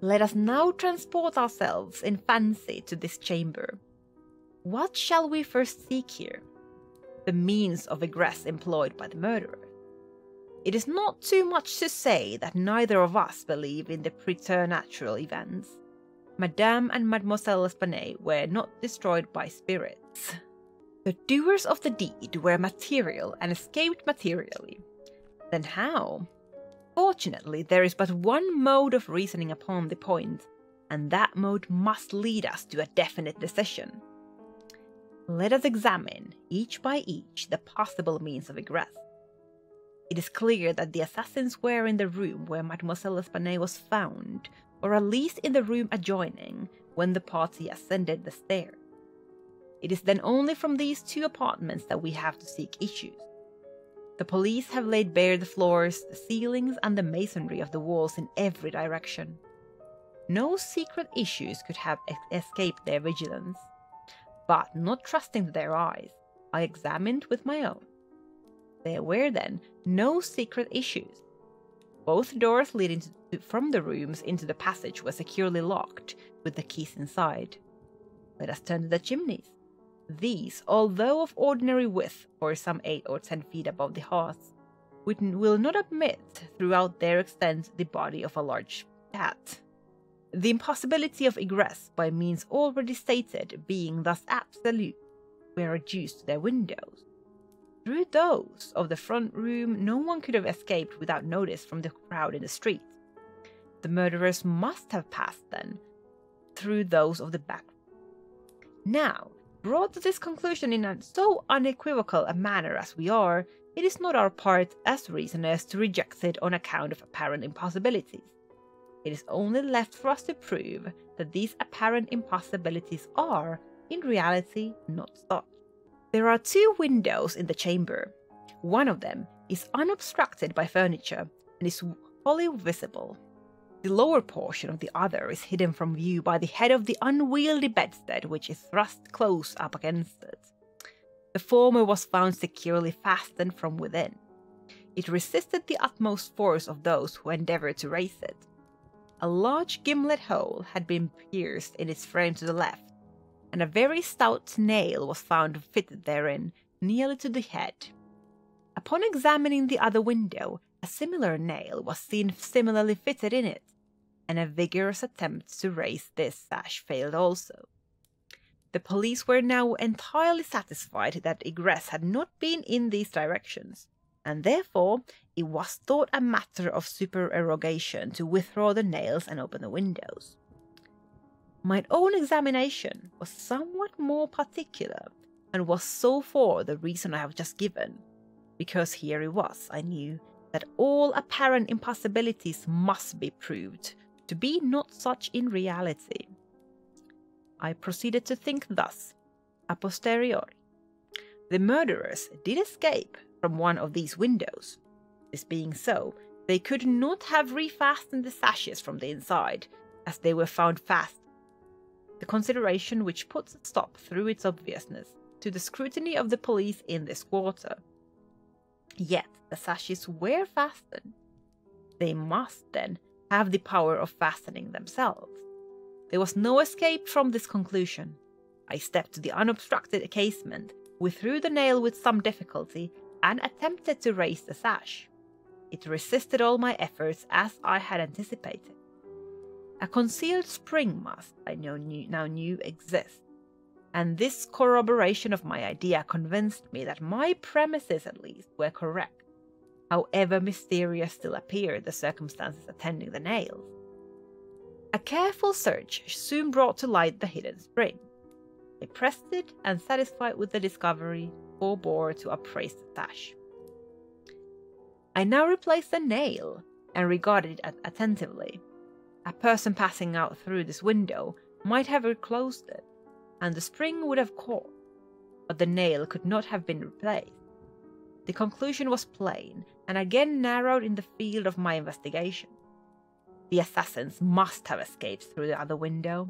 Let us now transport ourselves in fancy to this chamber. What shall we first seek here? The means of egress employed by the murderer. It is not too much to say that neither of us believe in the preternatural events. Madame and Mademoiselle L'Espanaye were not destroyed by spirits. The doers of the deed were material and escaped materially. Then how? Fortunately, there is but one mode of reasoning upon the point, and that mode must lead us to a definite decision. Let us examine, each by each, the possible means of egress. It is clear that the assassins were in the room where Mademoiselle L'Espanaye was found, or at least in the room adjoining, when the party ascended the stairs. It is then only from these 2 apartments that we have to seek issues. The police have laid bare the floors, the ceilings, and the masonry of the walls in every direction. No secret issues could have escaped their vigilance. But, not trusting to their eyes, I examined with my own. There were then no secret issues. Both doors leading from the rooms into the passage were securely locked, with the keys inside. Let us turn to the chimneys. These, although of ordinary width, for some 8 or 10 feet above the hearth, will not admit throughout their extent the body of a large cat. The impossibility of egress by means already stated being thus absolute, we are reduced to their windows. Through those of the front room no one could have escaped without notice from the crowd in the street. The murderers must have passed, then, through those of the back room. Now, brought to this conclusion in so unequivocal a manner as we are, it is not our part as reasoners to reject it on account of apparent impossibilities. It is only left for us to prove that these apparent impossibilities are, in reality, not such. There are 2 windows in the chamber. One of them is unobstructed by furniture and is wholly visible. The lower portion of the other is hidden from view by the head of the unwieldy bedstead, which is thrust close up against it. The former was found securely fastened from within. It resisted the utmost force of those who endeavoured to raise it. A large gimlet hole had been pierced in its frame to the left, and a very stout nail was found fitted therein, nearly to the head. Upon examining the other window, a similar nail was seen similarly fitted in it, and a vigorous attempt to raise this sash failed also. The police were now entirely satisfied that egress had not been in these directions, and therefore it was thought a matter of supererogation to withdraw the nails and open the windows. My own examination was somewhat more particular, and was so for the reason I have just given, because here it was, I knew, that all apparent impossibilities must be proved to be not such in reality. I proceeded to think thus, a posteriori. The murderers did escape from one of these windows. This being so, they could not have refastened the sashes from the inside, as they were found fast. The consideration which puts a stop through its obviousness to the scrutiny of the police in this quarter. Yet the sashes were fastened. They must, then, have the power of fastening themselves. There was no escape from this conclusion. I stepped to the unobstructed casement, withdrew the nail with some difficulty, and attempted to raise the sash. It resisted all my efforts, as I had anticipated. A concealed spring must, I now knew, exist, and this corroboration of my idea convinced me that my premises, at least, were correct, however mysterious still appeared the circumstances attending the nails. A careful search soon brought to light the hidden spring. I pressed it, and satisfied with the discovery, forbore to appraise the sash. I now replaced the nail, and regarded it attentively. A person passing out through this window might have reclosed it, and the spring would have caught, but the nail could not have been replaced. The conclusion was plain, and again narrowed in the field of my investigation. The assassins must have escaped through the other window.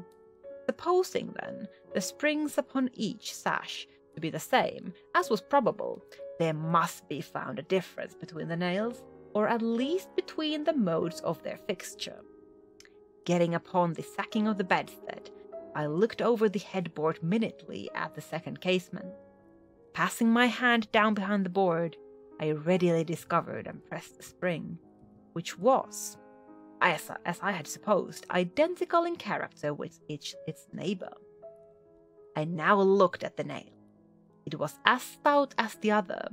Supposing, then, the springs upon each sash to be the same, as was probable, there must be found a difference between the nails, or at least between the modes of their fixture. Getting upon the sacking of the bedstead, I looked over the headboard minutely at the second casement. Passing my hand down behind the board, I readily discovered and pressed the spring, which was, as I had supposed, identical in character with its neighbour. I now looked at the nail. It was as stout as the other,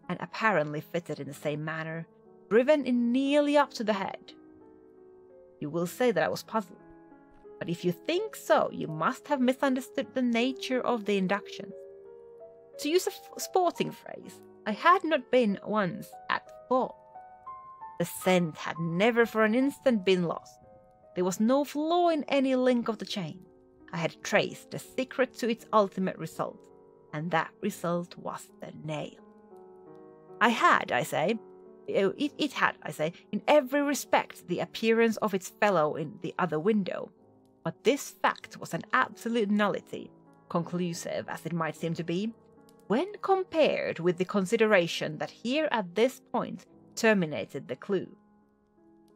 and apparently fitted in the same manner, driven in nearly up to the head. You will say that I was puzzled, but if you think so, you must have misunderstood the nature of the inductions. To use a sporting phrase, I had not been once at fault. The scent had never for an instant been lost. There was no flaw in any link of the chain. I had traced the secret to its ultimate result, and that result was the nail. It had, I say, in every respect the appearance of its fellow in the other window, but this fact was an absolute nullity, conclusive as it might seem to be, when compared with the consideration that here at this point terminated the clue.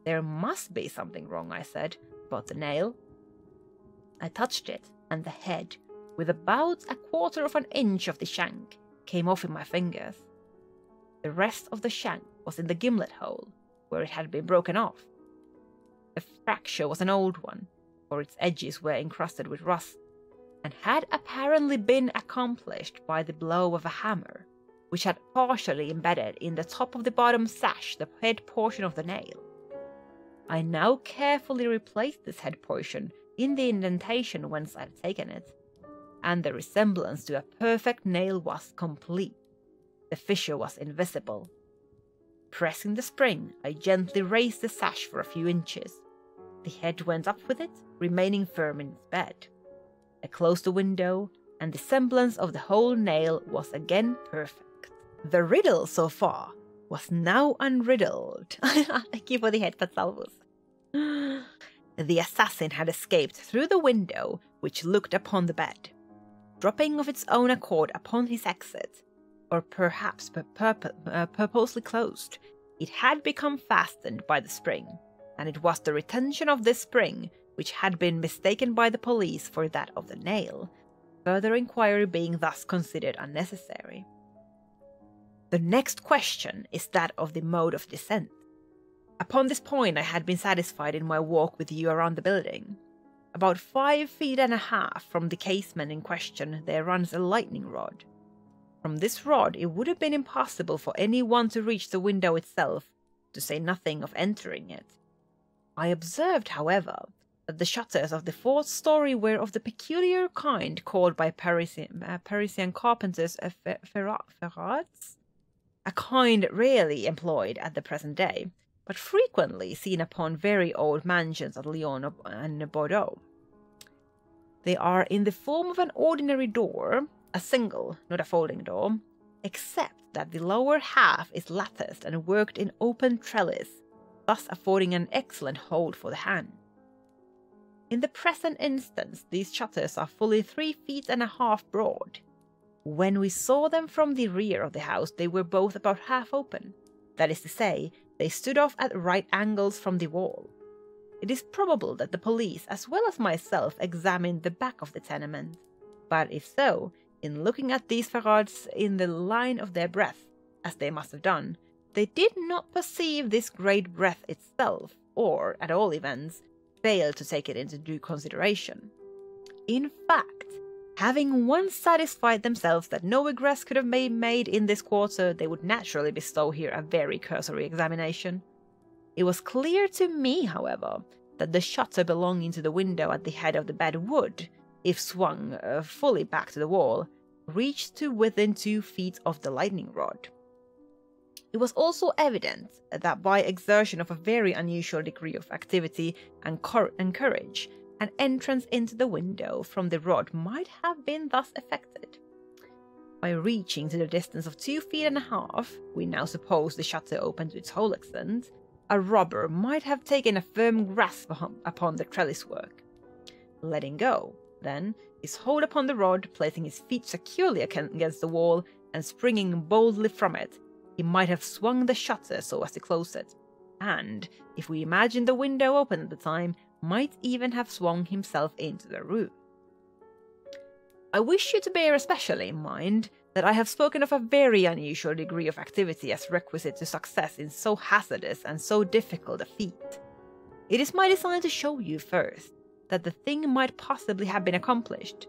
There must be something wrong, I said, about the nail. I touched it, and the head, with about 1/4 inch of the shank, came off in my fingers. The rest of the shank was in the gimlet hole, where it had been broken off. The fracture was an old one, for its edges were encrusted with rust, and had apparently been accomplished by the blow of a hammer, which had partially embedded in the top of the bottom sash the head portion of the nail. I now carefully replaced this head portion in the indentation whence I had taken it, and the resemblance to a perfect nail was complete. The fissure was invisible. Pressing the spring, I gently raised the sash for a few inches. The head went up with it, remaining firm in its bed. I closed the window, and the semblance of the whole nail was again perfect. The riddle so far was now unriddled. Thank you for the headpad salvos. The assassin had escaped through the window which looked upon the bed. Dropping of its own accord upon his exit, or perhaps purposely closed, it had become fastened by the spring, and it was the retention of this spring which had been mistaken by the police for that of the nail, further inquiry being thus considered unnecessary. The next question is that of the mode of descent. Upon this point I had been satisfied in my walk with you around the building. About 5.5 feet from the casement in question there runs a lightning rod. From this rod it would have been impossible for anyone to reach the window itself, to say nothing of entering it. I observed, however, that the shutters of the 4th story were of the peculiar kind called by Parisian carpenters ferrades, a kind rarely employed at the present day, but frequently seen upon very old mansions at Lyon and Bordeaux. They are in the form of an ordinary door, a single, not a folding door, except that the lower half is latticed and worked in open trellis, thus affording an excellent hold for the hand. In the present instance, these shutters are fully 3.5 feet broad. When we saw them from the rear of the house, they were both about half open. That is to say, they stood off at right angles from the wall. It is probable that the police, as well as myself, examined the back of the tenement, but if so, in looking at these ferrades in the line of their breadth, as they must have done, they did not perceive this great breadth itself, or, at all events, failed to take it into due consideration. In fact, having once satisfied themselves that no egress could have been made in this quarter, they would naturally bestow here a very cursory examination. It was clear to me, however, that the shutter belonging to the window at the head of the bed would, if swung fully back to the wall, reach to within 2 feet of the lightning rod. It was also evident that by exertion of a very unusual degree of activity and courage, an entrance into the window from the rod might have been thus effected. By reaching to the distance of 2.5 feet, we now suppose the shutter open to its whole extent, a robber might have taken a firm grasp upon the trellis work. Letting go, then, his hold upon the rod, placing his feet securely against the wall, and springing boldly from it, he might have swung the shutter so as to close it, and, if we imagine the window open at the time, might even have swung himself into the room. I wish you to bear especially in mind that I have spoken of a very unusual degree of activity as requisite to success in so hazardous and so difficult a feat. It is my design to show you, first, that the thing might possibly have been accomplished,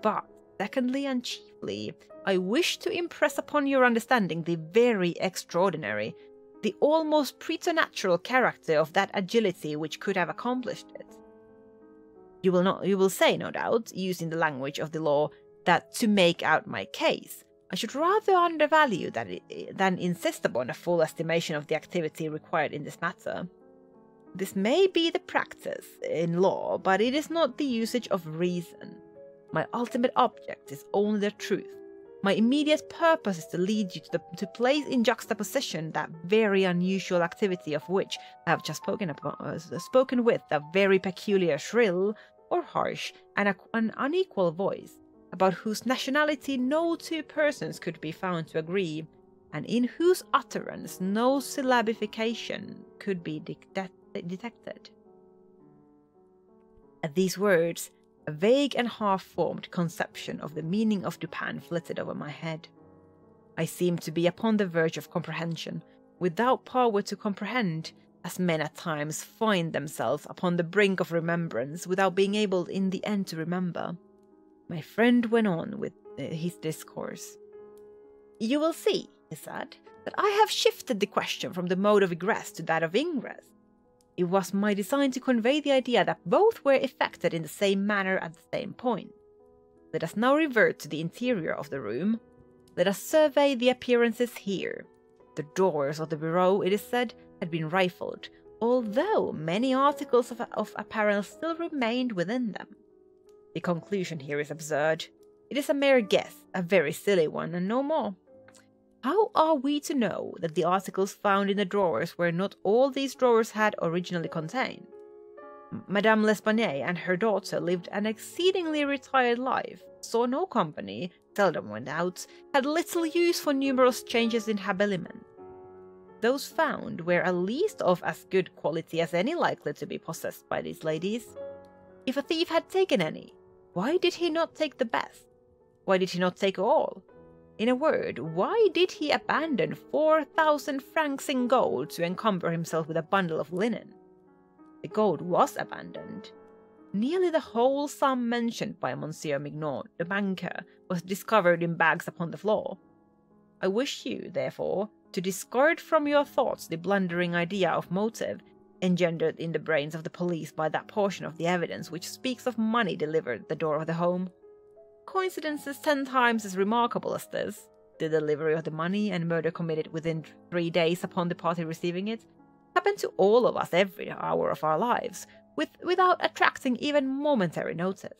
but, secondly and chiefly, I wish to impress upon your understanding the very extraordinary, the almost preternatural character of that agility which could have accomplished it. You will say, no doubt, using the language of the law, that to make out my case, I should rather undervalue than insist upon a full estimation of the activity required in this matter. This may be the practice in law, but it is not the usage of reason. My ultimate object is only the truth. My immediate purpose is to lead you to place in juxtaposition that very unusual activity of which I have just spoken with a very peculiar shrill, or harsh, and an unequal voice, about whose nationality no 2 persons could be found to agree, and in whose utterance no syllabification could be detected. At these words, a vague and half-formed conception of the meaning of Dupin flitted over my head. I seemed to be upon the verge of comprehension, without power to comprehend, as men at times find themselves upon the brink of remembrance without being able in the end to remember. My friend went on with his discourse. "You will see," he said, "that I have shifted the question from the mode of egress to that of ingress. It was my design to convey the idea that both were effected in the same manner at the same point. Let us now revert to the interior of the room. Let us survey the appearances here. The drawers of the bureau, it is said, had been rifled, although many articles of apparel still remained within them. The conclusion here is absurd. It is a mere guess, a very silly one, and no more. How are we to know that the articles found in the drawers were not all these drawers had originally contained? Madame L'Espanaye and her daughter lived an exceedingly retired life, saw no company, seldom went out, had little use for numerous changes in habiliment. Those found were at least of as good quality as any likely to be possessed by these ladies. If a thief had taken any, why did he not take the best? Why did he not take all? In a word, why did he abandon 4,000 francs in gold to encumber himself with a bundle of linen? The gold was abandoned. Nearly the whole sum mentioned by Monsieur Mignon, the banker, was discovered in bags upon the floor. I wish you, therefore, to discard from your thoughts the blundering idea of motive engendered in the brains of the police by that portion of the evidence which speaks of money delivered at the door of the home. Coincidences 10 times as remarkable as this, the delivery of the money and murder committed within 3 days upon the party receiving it, happen to all of us every hour of our lives, without attracting even momentary notice.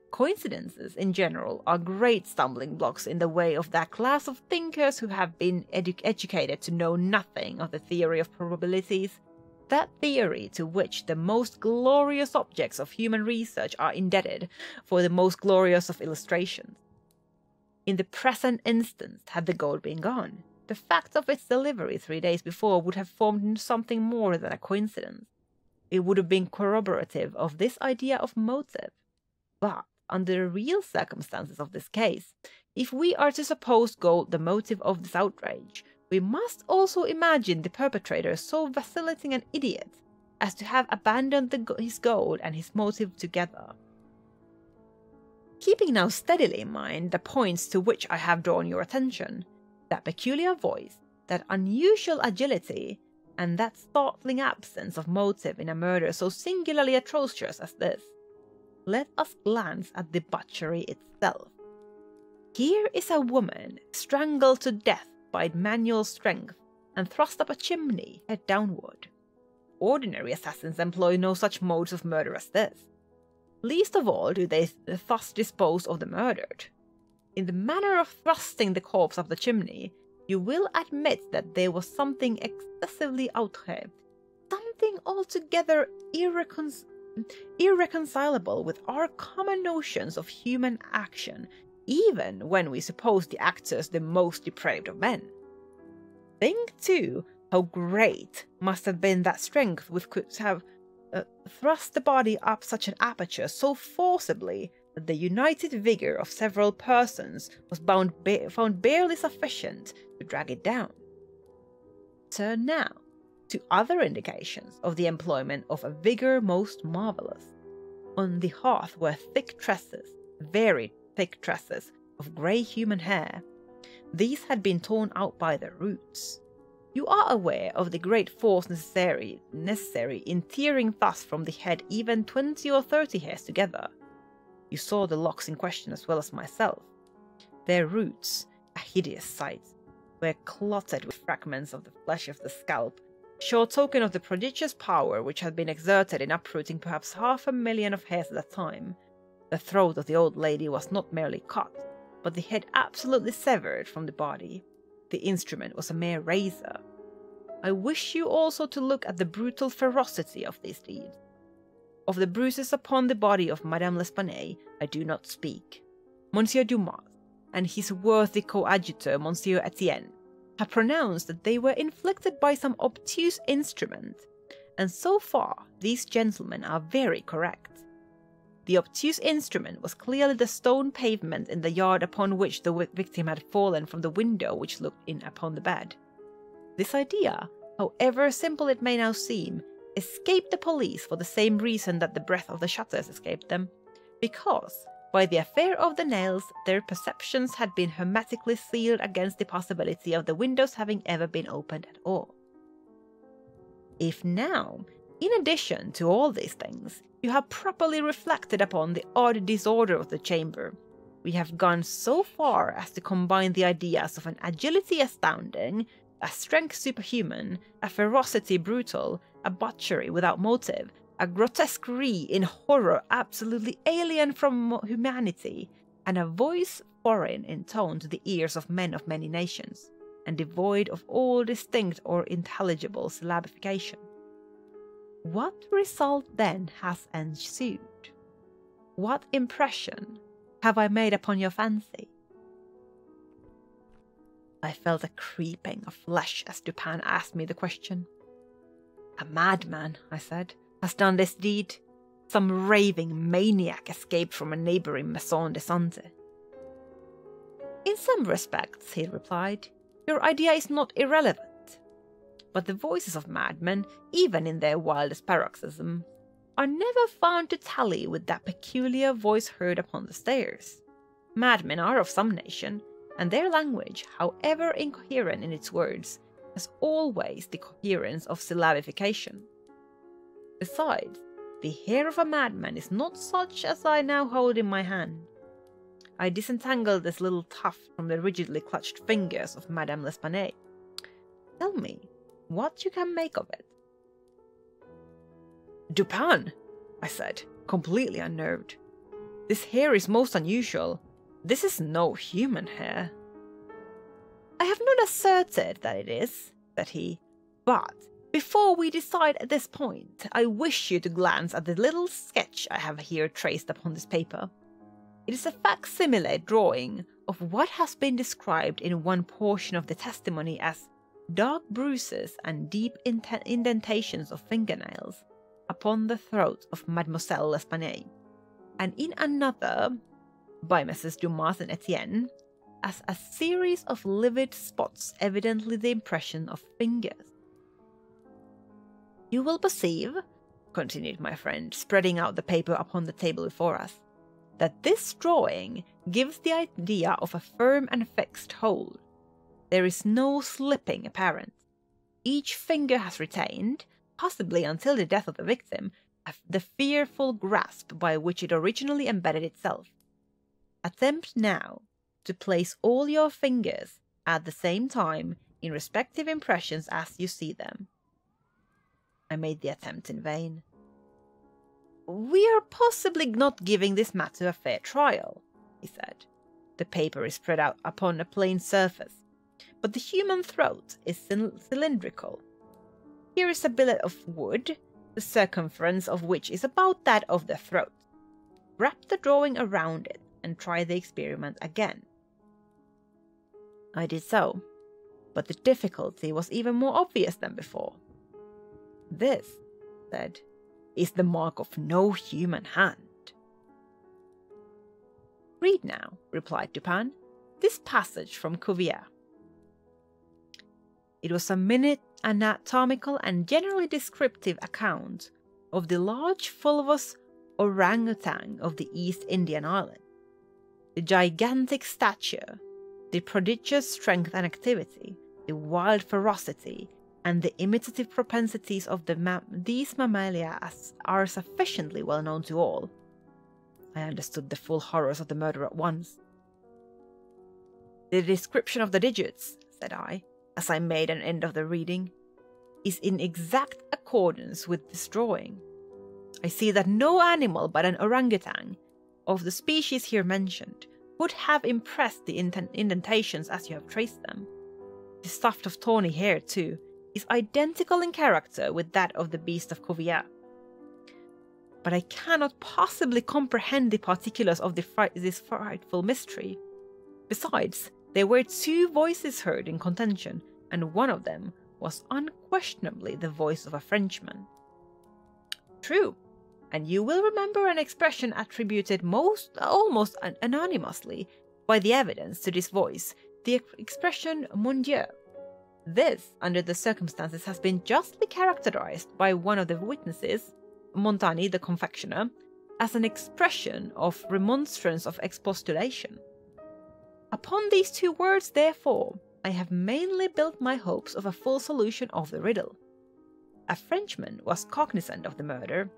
Coincidences, in general, are great stumbling blocks in the way of that class of thinkers who have been educated to know nothing of the theory of probabilities, that theory to which the most glorious objects of human research are indebted for the most glorious of illustrations. In the present instance, had the gold been gone, the fact of its delivery 3 days before would have formed something more than a coincidence. It would have been corroborative of this idea of motive. But, under the real circumstances of this case, if we are to suppose gold the motive of this outrage, we must also imagine the perpetrator so vacillating an idiot as to have abandoned his gold and his motive together. Keeping now steadily in mind the points to which I have drawn your attention, that peculiar voice, that unusual agility, and that startling absence of motive in a murder so singularly atrocious as this, let us glance at the butchery itself. Here is a woman strangled to death by manual strength and thrust up a chimney, head downward. Ordinary assassins employ no such modes of murder as this. Least of all do they thus dispose of the murdered. In the manner of thrusting the corpse up the chimney, you will admit that there was something excessively outré, something altogether irreconcilable with our common notions of human action, even when we suppose the actors the most depraved of men. Think, too, how great must have been that strength which could have thrust the body up such an aperture so forcibly that the united vigour of several persons was found barely sufficient to drag it down. Turn now to other indications of the employment of a vigour most marvellous. On the hearth were thick tresses, very thick tresses, of grey human hair. These had been torn out by their roots. You are aware of the great force necessary in tearing thus from the head even 20 or 30 hairs together. You saw the locks in question as well as myself. Their roots, a hideous sight, were clotted with fragments of the flesh of the scalp, sure token of the prodigious power which had been exerted in uprooting perhaps 500,000 of hairs at a time. The throat of the old lady was not merely cut, but the head absolutely severed from the body. The instrument was a mere razor. I wish you also to look at the brutal ferocity of these deeds. Of the bruises upon the body of Madame L'Espanaye I do not speak. Monsieur Dumas and his worthy coadjutor Monsieur Etienne have pronounced that they were inflicted by some obtuse instrument, and so far these gentlemen are very correct. The obtuse instrument was clearly the stone pavement in the yard upon which the victim had fallen from the window which looked in upon the bed. This idea, however simple it may now seem, escaped the police for the same reason that the breath of the shutters escaped them, because, by the affair of the nails, their perceptions had been hermetically sealed against the possibility of the windows having ever been opened at all. If now, in addition to all these things, you have properly reflected upon the odd disorder of the chamber, we have gone so far as to combine the ideas of an agility astounding, a strength superhuman, a ferocity brutal, a butchery without motive, a grotesquerie in horror absolutely alien from humanity, and a voice foreign in tone to the ears of men of many nations, and devoid of all distinct or intelligible syllabification. What result then has ensued? What impression have I made upon your fancy? I felt a creeping of flesh as Dupin asked me the question. A madman, I said, has done this deed. Some raving maniac escaped from a neighbouring maison de santé. In some respects, he replied, your idea is not irrelevant. But the voices of madmen, even in their wildest paroxysm, are never found to tally with that peculiar voice heard upon the stairs. Madmen are of some nation, and their language, however incoherent in its words, has always the coherence of syllabification. Besides, the hair of a madman is not such as I now hold in my hand. I disentangled this little tuft from the rigidly clutched fingers of Madame L'Espanaye. Tell me what you can make of it. Dupin, I said, completely unnerved. This hair is most unusual. This is no human hair. I have not asserted that it is, said he, but before we decide at this point, I wish you to glance at the little sketch I have here traced upon this paper. It is a facsimile drawing of what has been described in one portion of the testimony as dark bruises and deep indentations of fingernails upon the throat of Mademoiselle L'Espanaye, and in another, by Messrs. Dumas and Etienne, as a series of livid spots evidently the impression of fingers. You will perceive, continued my friend, spreading out the paper upon the table before us, that this drawing gives the idea of a firm and fixed hold. There is no slipping apparent. Each finger has retained, possibly until the death of the victim, the fearful grasp by which it originally embedded itself. Attempt now to place all your fingers at the same time in respective impressions as you see them. I made the attempt in vain. We are possibly not giving this matter a fair trial, he said. The paper is spread out upon a plain surface, but the human throat is cylindrical. Here is a billet of wood, the circumference of which is about that of the throat. Wrap the drawing around it and try the experiment again. I did so, but the difficulty was even more obvious than before. This, said, is the mark of no human hand. Read now, replied Dupin, this passage from Cuvier. It was a minute anatomical and generally descriptive account of the large fulvous orangutan of the East Indian island. The gigantic stature, the prodigious strength and activity, the wild ferocity, and the imitative propensities of these mammalia are sufficiently well known to all. I understood the full horrors of the murder at once. The description of the digits, said I, as I made an end of the reading, is in exact accordance with this drawing. I see that no animal but an orangutan, of the species here mentioned, would have impressed the indentations as you have traced them. The tuft of tawny hair, too, is identical in character with that of the beast of Cuvier. But I cannot possibly comprehend the particulars of this frightful mystery. Besides, there were 2 voices heard in contention, and one of them was unquestionably the voice of a Frenchman. True, and you will remember an expression attributed almost anonymously by the evidence to this voice, the expression mon Dieu. This, under the circumstances, has been justly characterized by one of the witnesses, Montani the confectioner, as an expression of remonstrance of expostulation. Upon these two words, therefore, I have mainly built my hopes of a full solution of the riddle. A Frenchman was cognizant of the murder.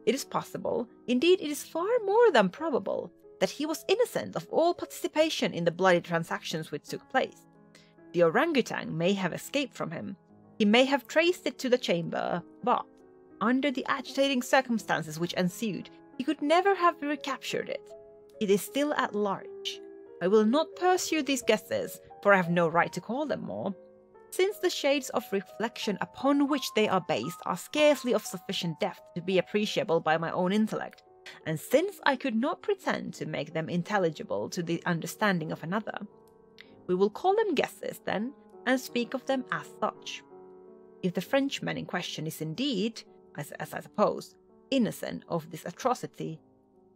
It is possible, indeed it is far more than probable, that he was innocent of all participation in the bloody transactions which took place. The orangutan may have escaped from him. He may have traced it to the chamber, but, under the agitating circumstances which ensued, he could never have recaptured it. It is still at large. I will not pursue these guesses, for I have no right to call them more, since the shades of reflection upon which they are based are scarcely of sufficient depth to be appreciable by my own intellect, and since I could not pretend to make them intelligible to the understanding of another. We will call them guesses, then, and speak of them as such. If the Frenchman in question is indeed, as I suppose, innocent of this atrocity,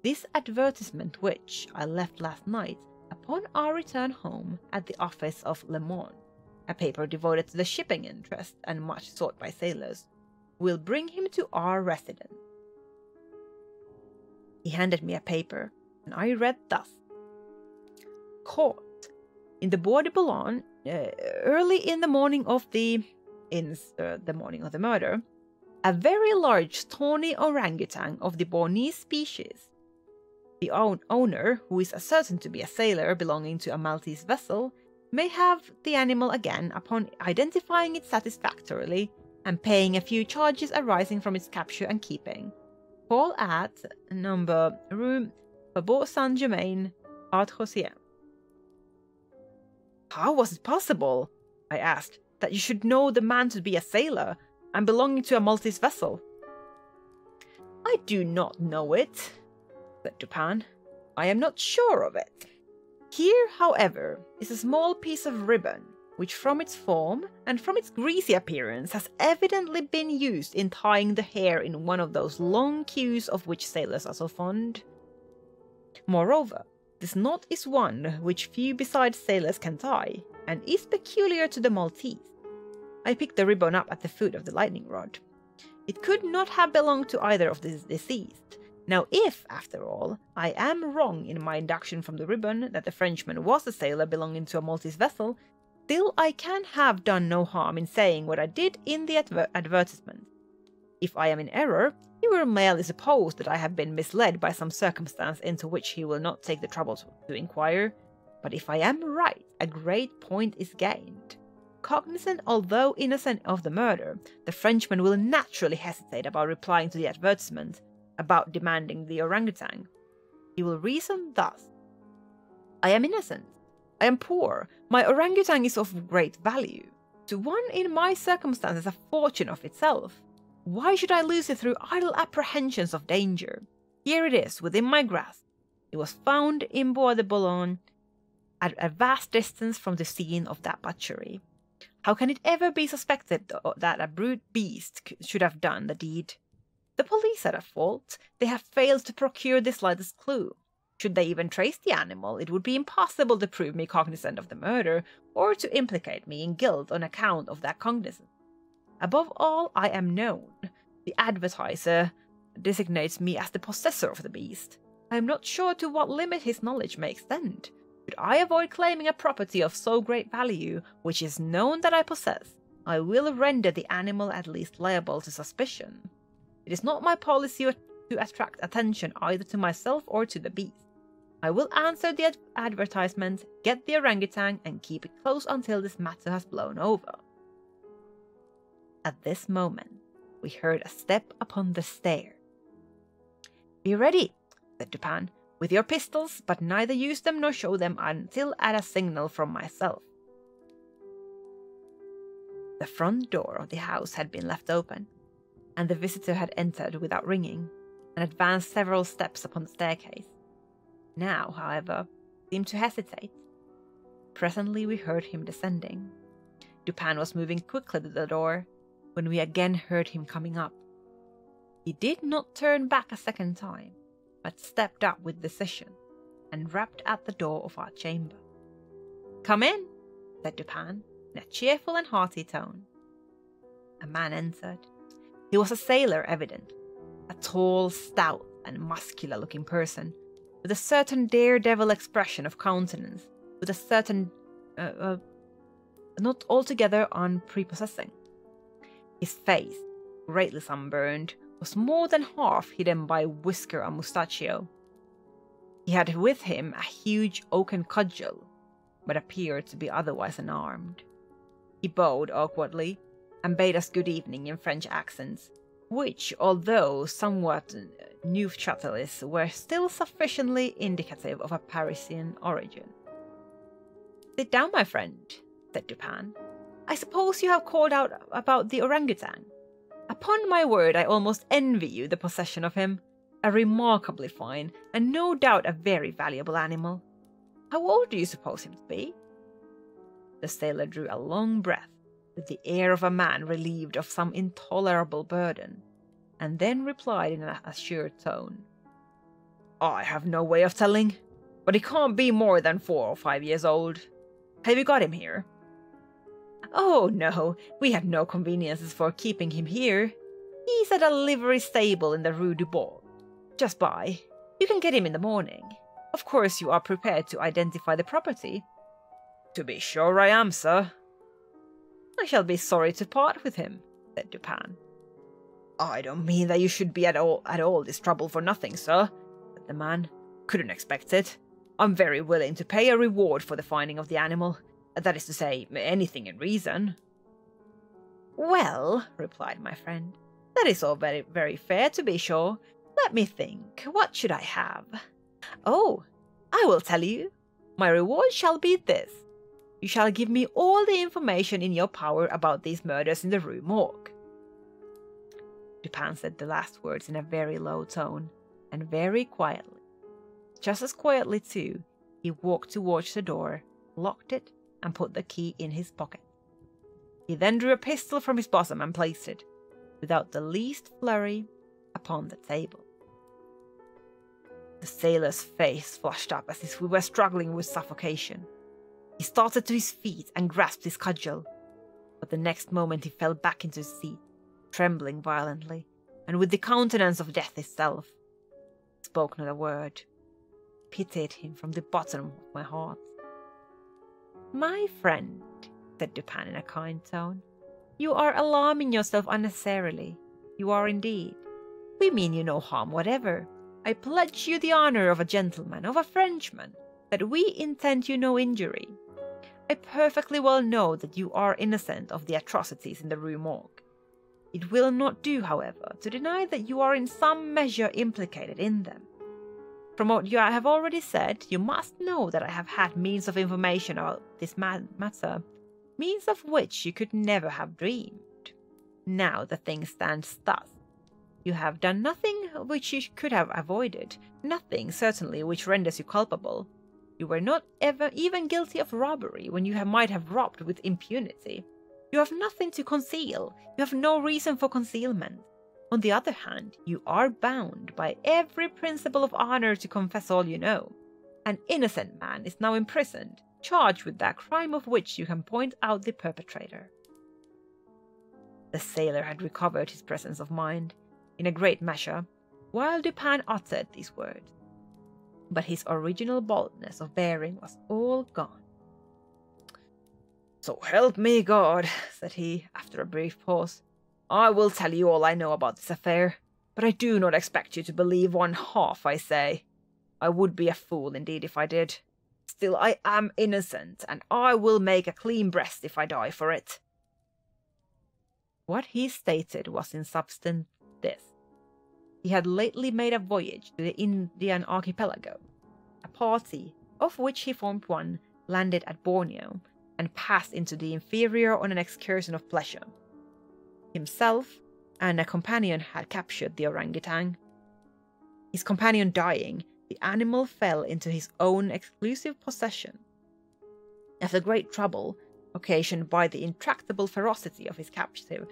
this advertisement which I left last night, upon our return home at the office of Le Morgue, a paper devoted to the shipping interest and much sought by sailors, will bring him to our residence. He handed me a paper, and I read thus. Caught in the Bois de Boulogne, early in the morning of the morning of the murder, a very large tawny orangutan of the Bornese species. The owner, who is certain to be a sailor belonging to a Maltese vessel, may have the animal again upon identifying it satisfactorily and paying a few charges arising from its capture and keeping. Call at number Rue Faubourg Saint-Germain, Art-Rosier. How was it possible, I asked, that you should know the man to be a sailor and belonging to a Maltese vessel? I do not know it, said Dupin. I am not sure of it. Here, however, is a small piece of ribbon, which from its form and from its greasy appearance has evidently been used in tying the hair in one of those long queues of which sailors are so fond. Moreover, this knot is one which few besides sailors can tie, and is peculiar to the Maltese. I picked the ribbon up at the foot of the lightning rod. It could not have belonged to either of the deceased. Now if, after all, I am wrong in my induction from the ribbon that the Frenchman was a sailor belonging to a Maltese vessel, still I can have done no harm in saying what I did in the advertisement. If I am in error, he will merely suppose that I have been misled by some circumstance into which he will not take the trouble to inquire. But if I am right, a great point is gained. Cognizant, although innocent of the murder, the Frenchman will naturally hesitate about replying to the advertisement, about demanding the orangutan. He will reason thus. I am innocent. I am poor. My orangutan is of great value. To one in my circumstances a fortune of itself. Why should I lose it through idle apprehensions of danger? Here it is, within my grasp. It was found in Bois de Boulogne, at a vast distance from the scene of that butchery. How can it ever be suspected that a brute beast should have done the deed? The police are at fault. They have failed to procure the slightest clue. Should they even trace the animal, it would be impossible to prove me cognizant of the murder, or to implicate me in guilt on account of that cognizance. Above all, I am known. The advertiser designates me as the possessor of the beast. I am not sure to what limit his knowledge may extend. Should I avoid claiming a property of so great value, which is known that I possess, I will render the animal at least liable to suspicion. It is not my policy to attract attention either to myself or to the beast. I will answer the advertisement, get the orangutan, and keep it close until this matter has blown over. At this moment, we heard a step upon the stair. Be ready, said Dupin, with your pistols, but neither use them nor show them until at a signal from myself. The front door of the house had been left open, and the visitor had entered without ringing, and advanced several steps upon the staircase. Now, however, seemed to hesitate. Presently we heard him descending. Dupin was moving quickly to the door, when we again heard him coming up. He did not turn back a second time, but stepped up with decision and rapped at the door of our chamber. "Come in," said Dupin, in a cheerful and hearty tone. A man entered. He was a sailor, evidently, a tall, stout, and muscular-looking person, with a certain daredevil expression of countenance, with a certain, not altogether unprepossessing. His face, greatly sunburned, was more than half hidden by whisker and mustachio. He had with him a huge oaken cudgel, but appeared to be otherwise unarmed. He bowed awkwardly, and bade us good evening in French accents, which, although somewhat Neufchâtelist, were still sufficiently indicative of a Parisian origin. "Sit down, my friend," said Dupin. "I suppose you have called out about the orangutan. Upon my word, I almost envy you the possession of him. A remarkably fine, and no doubt a very valuable animal. How old do you suppose him to be?" The sailor drew a long breath, with the air of a man relieved of some intolerable burden, and then replied in an assured tone, "I have no way of telling, but he can't be more than 4 or 5 years old. Have you got him here?" "Oh, no, we have no conveniences for keeping him here. He's at a livery stable in the Rue Morgue, just by. You can get him in the morning. Of course you are prepared to identify the property?" "To be sure I am, sir." "I shall be sorry to part with him," said Dupin. "I don't mean that you should be at all this trouble for nothing, sir," said the man. "Couldn't expect it. I'm very willing to pay a reward for the finding of the animal. That is to say, anything in reason." "Well," replied my friend, "that is all very, very fair, to be sure. Let me think. What should I have? Oh, I will tell you. My reward shall be this. You shall give me all the information in your power about these murders in the Rue Morgue." Dupin said the last words in a very low tone, and very quietly. Just as quietly, too, he walked towards the door, locked it, and put the key in his pocket. He then drew a pistol from his bosom and placed it, without the least flurry, upon the table. The sailor's face flushed up as if we were struggling with suffocation. He started to his feet and grasped his cudgel, but the next moment he fell back into his seat, trembling violently, and with the countenance of death itself. He spoke not a word. I pitied him from the bottom of my heart. "My friend," said Dupin in a kind tone, "you are alarming yourself unnecessarily. You are indeed. We mean you no harm whatever. I pledge you the honor of a gentleman, of a Frenchman, that we intend you no injury. I perfectly well know that you are innocent of the atrocities in the Rue Morgue. It will not do, however, to deny that you are in some measure implicated in them. From what you have already said, you must know that I have had means of information about this matter, means of which you could never have dreamed. Now the thing stands thus. You have done nothing which you could have avoided, nothing, certainly, which renders you culpable. You were not ever even guilty of robbery when you might have robbed with impunity. You have nothing to conceal. You have no reason for concealment. On the other hand, you are bound by every principle of honor to confess all you know. An innocent man is now imprisoned, charged with that crime of which you can point out the perpetrator." The sailor had recovered his presence of mind, in a great measure, while Dupin uttered these words. But his original boldness of bearing was all gone. "So help me God," said he, after a brief pause. "I will tell you all I know about this affair, but I do not expect you to believe one half I say. I would be a fool indeed if I did. Still, I am innocent, and I will make a clean breast if I die for it." What he stated was in substance this. He had lately made a voyage to the Indian archipelago. A party, of which he formed one, landed at Borneo, and passed into the interior on an excursion of pleasure. Himself and a companion had captured the orangutan. His companion dying, the animal fell into his own exclusive possession. After great trouble, occasioned by the intractable ferocity of his captive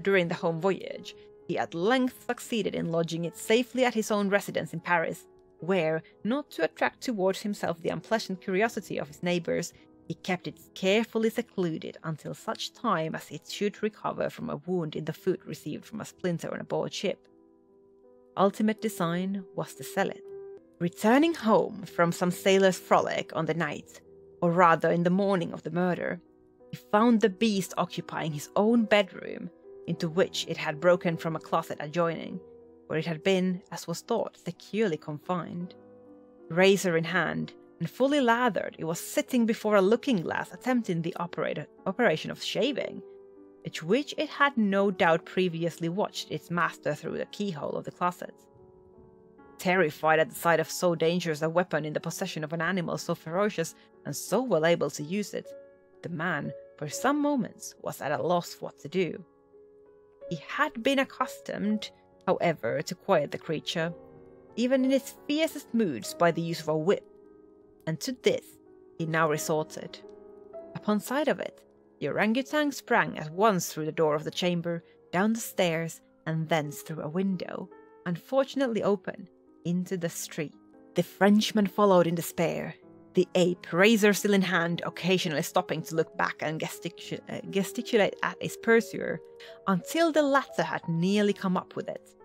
during the home voyage, he at length succeeded in lodging it safely at his own residence in Paris, where, not to attract towards himself the unpleasant curiosity of his neighbours, he kept it carefully secluded until such time as it should recover from a wound in the foot received from a splinter on aboard ship. Ultimate design was to sell it. Returning home from some sailor's frolic on the night, or rather in the morning of the murder, he found the beast occupying his own bedroom, into which it had broken from a closet adjoining, where it had been, as was thought, securely confined. Razor in hand, and fully lathered, it was sitting before a looking-glass attempting the operation of shaving, which it had no doubt previously watched its master through the keyhole of the closet. Terrified at the sight of so dangerous a weapon in the possession of an animal so ferocious and so well able to use it, the man, for some moments, was at a loss what to do. He had been accustomed, however, to quiet the creature, even in its fiercest moods, by the use of a whip, and to this he now resorted. Upon sight of it, the orangutan sprang at once through the door of the chamber, down the stairs, and thence through a window, unfortunately open, into the street. The Frenchman followed in despair, the ape, razor still in hand, occasionally stopping to look back and gesticulate at his pursuer, until the latter had nearly come up with it.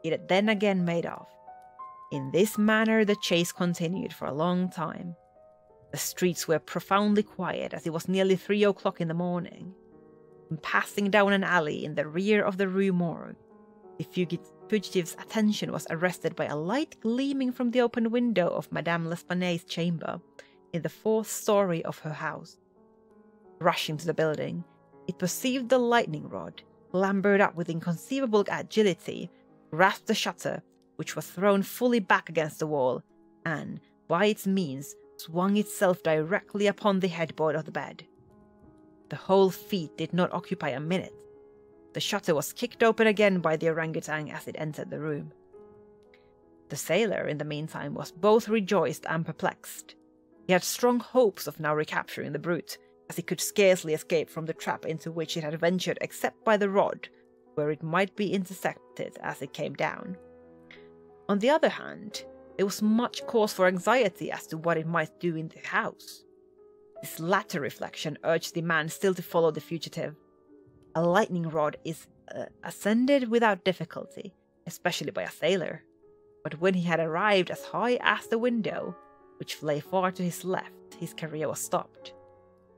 It then again made off. In this manner the chase continued for a long time. The streets were profoundly quiet, as it was nearly 3 o'clock in the morning. In passing down an alley in the rear of the Rue Morgue, the fugitive's attention was arrested by a light gleaming from the open window of Madame L'Espanaye's chamber in the 4th story of her house. Rushing to the building, it perceived the lightning rod, clambered up with inconceivable agility, grasped the shutter, which was thrown fully back against the wall, and, by its means, swung itself directly upon the headboard of the bed. The whole feat did not occupy a minute. The shutter was kicked open again by the orangutan as it entered the room. The sailor, in the meantime, was both rejoiced and perplexed. He had strong hopes of now recapturing the brute, as he could scarcely escape from the trap into which it had ventured except by the rod, where it might be intercepted as it came down. On the other hand, there was much cause for anxiety as to what it might do in the house. This latter reflection urged the man still to follow the fugitive. A lightning rod is ascended without difficulty, especially by a sailor, but when he had arrived as high as the window, which lay far to his left, his career was stopped.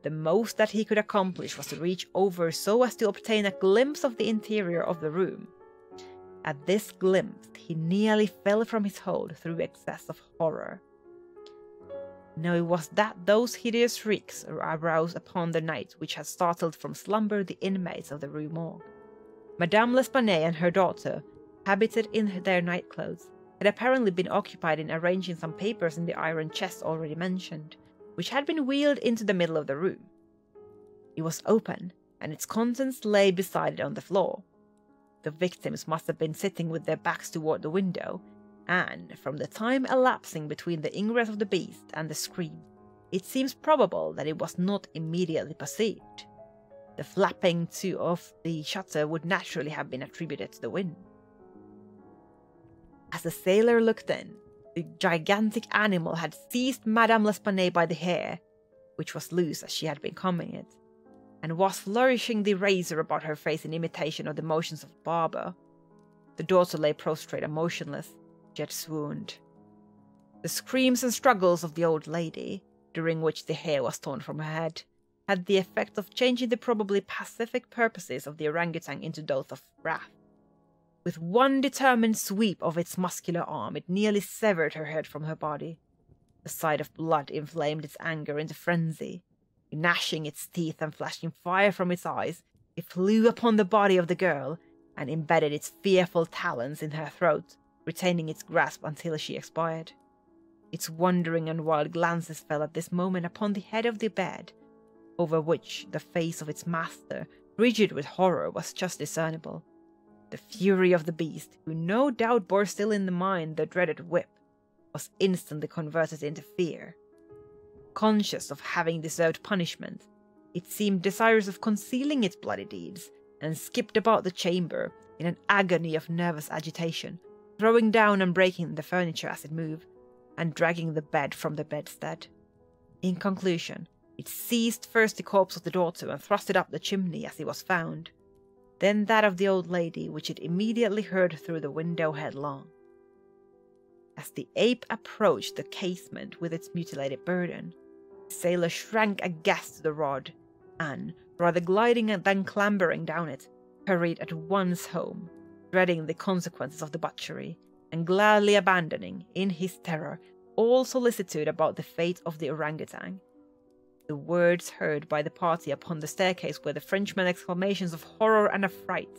The most that he could accomplish was to reach over so as to obtain a glimpse of the interior of the room. At this glimpse, he nearly fell from his hold through excess of horror. Now it was that those hideous shrieks aroused upon the night which had startled from slumber the inmates of the Rue Morgue. Madame L'Espanaye and her daughter, habited in their nightclothes, had apparently been occupied in arranging some papers in the iron chest already mentioned, which had been wheeled into the middle of the room. It was open, and its contents lay beside it on the floor. The victims must have been sitting with their backs toward the window, and, from the time elapsing between the ingress of the beast and the scream, it seems probable that it was not immediately perceived. The flapping to of the shutter would naturally have been attributed to the wind. As the sailor looked in, the gigantic animal had seized Madame L'Espanaye by the hair, which was loose as she had been combing it, and was flourishing the razor about her face in imitation of the motions of a barber. The daughter lay prostrate and motionless, yet swooned. The screams and struggles of the old lady, during which the hair was torn from her head, had the effect of changing the probably pacific purposes of the orangutan into those of wrath. With one determined sweep of its muscular arm, it nearly severed her head from her body. The sight of blood inflamed its anger into frenzy. Gnashing its teeth and flashing fire from its eyes, it flew upon the body of the girl and embedded its fearful talons in her throat, retaining its grasp until she expired. Its wandering and wild glances fell at this moment upon the head of the bed, over which the face of its master, rigid with horror, was just discernible. The fury of the beast, who no doubt bore still in the mind the dreaded whip, was instantly converted into fear. Conscious of having deserved punishment, it seemed desirous of concealing its bloody deeds, and skipped about the chamber, in an agony of nervous agitation, throwing down and breaking the furniture as it moved, and dragging the bed from the bedstead. In conclusion, it seized first the corpse of the daughter and thrust it up the chimney as it was found, then that of the old lady, which it immediately hurled through the window headlong. As the ape approached the casement with its mutilated burden, the sailor shrank aghast to the rod, and, rather gliding than clambering down it, hurried at once home, dreading the consequences of the butchery, and gladly abandoning, in his terror, all solicitude about the fate of the orangutan. The words heard by the party upon the staircase were the Frenchman's exclamations of horror and affright,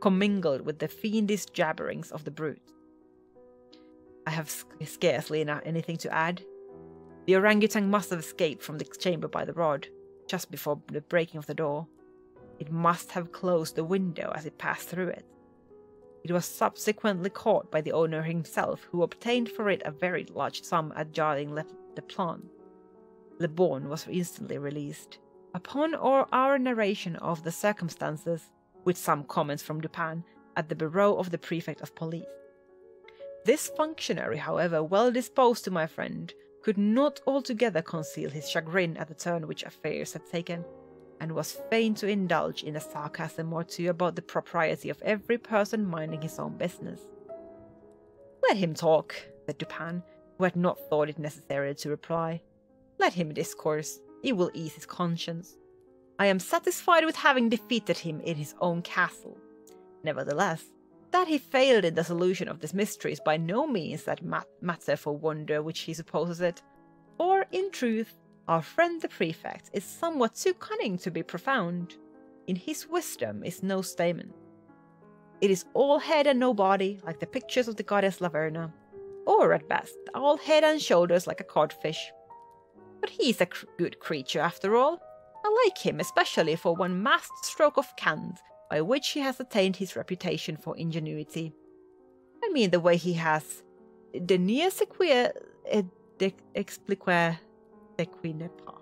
commingled with the fiendish jabberings of the brute. I have scarcely anything to add. The orangutan must have escaped from the chamber by the rod, just before the breaking of the door. It must have closed the window as it passed through it. It was subsequently caught by the owner himself, who obtained for it a very large sum at Jardin Le Plan. Le Bon was instantly released. Upon our narration of the circumstances, with some comments from Dupin, at the bureau of the prefect of police. This functionary, however, well disposed to my friend, could not altogether conceal his chagrin at the turn which affairs had taken, and was fain to indulge in a sarcasm or two about the propriety of every person minding his own business. "Let him talk," said Dupin, who had not thought it necessary to reply. "Let him discourse. It will ease his conscience. I am satisfied with having defeated him in his own castle. Nevertheless, that he failed in the solution of this mystery is by no means that matter for wonder which he supposes it, for, in truth, our friend the prefect is somewhat too cunning to be profound. In his wisdom is no stamen. It is all head and no body, like the pictures of the goddess Laverna, or at best, all head and shoulders like a codfish. But he is a good creature after all. I like him especially for one masked stroke of cant, by which he has attained his reputation for ingenuity. I mean the way he has de ne sequer et d'expliquer de qui ne pas.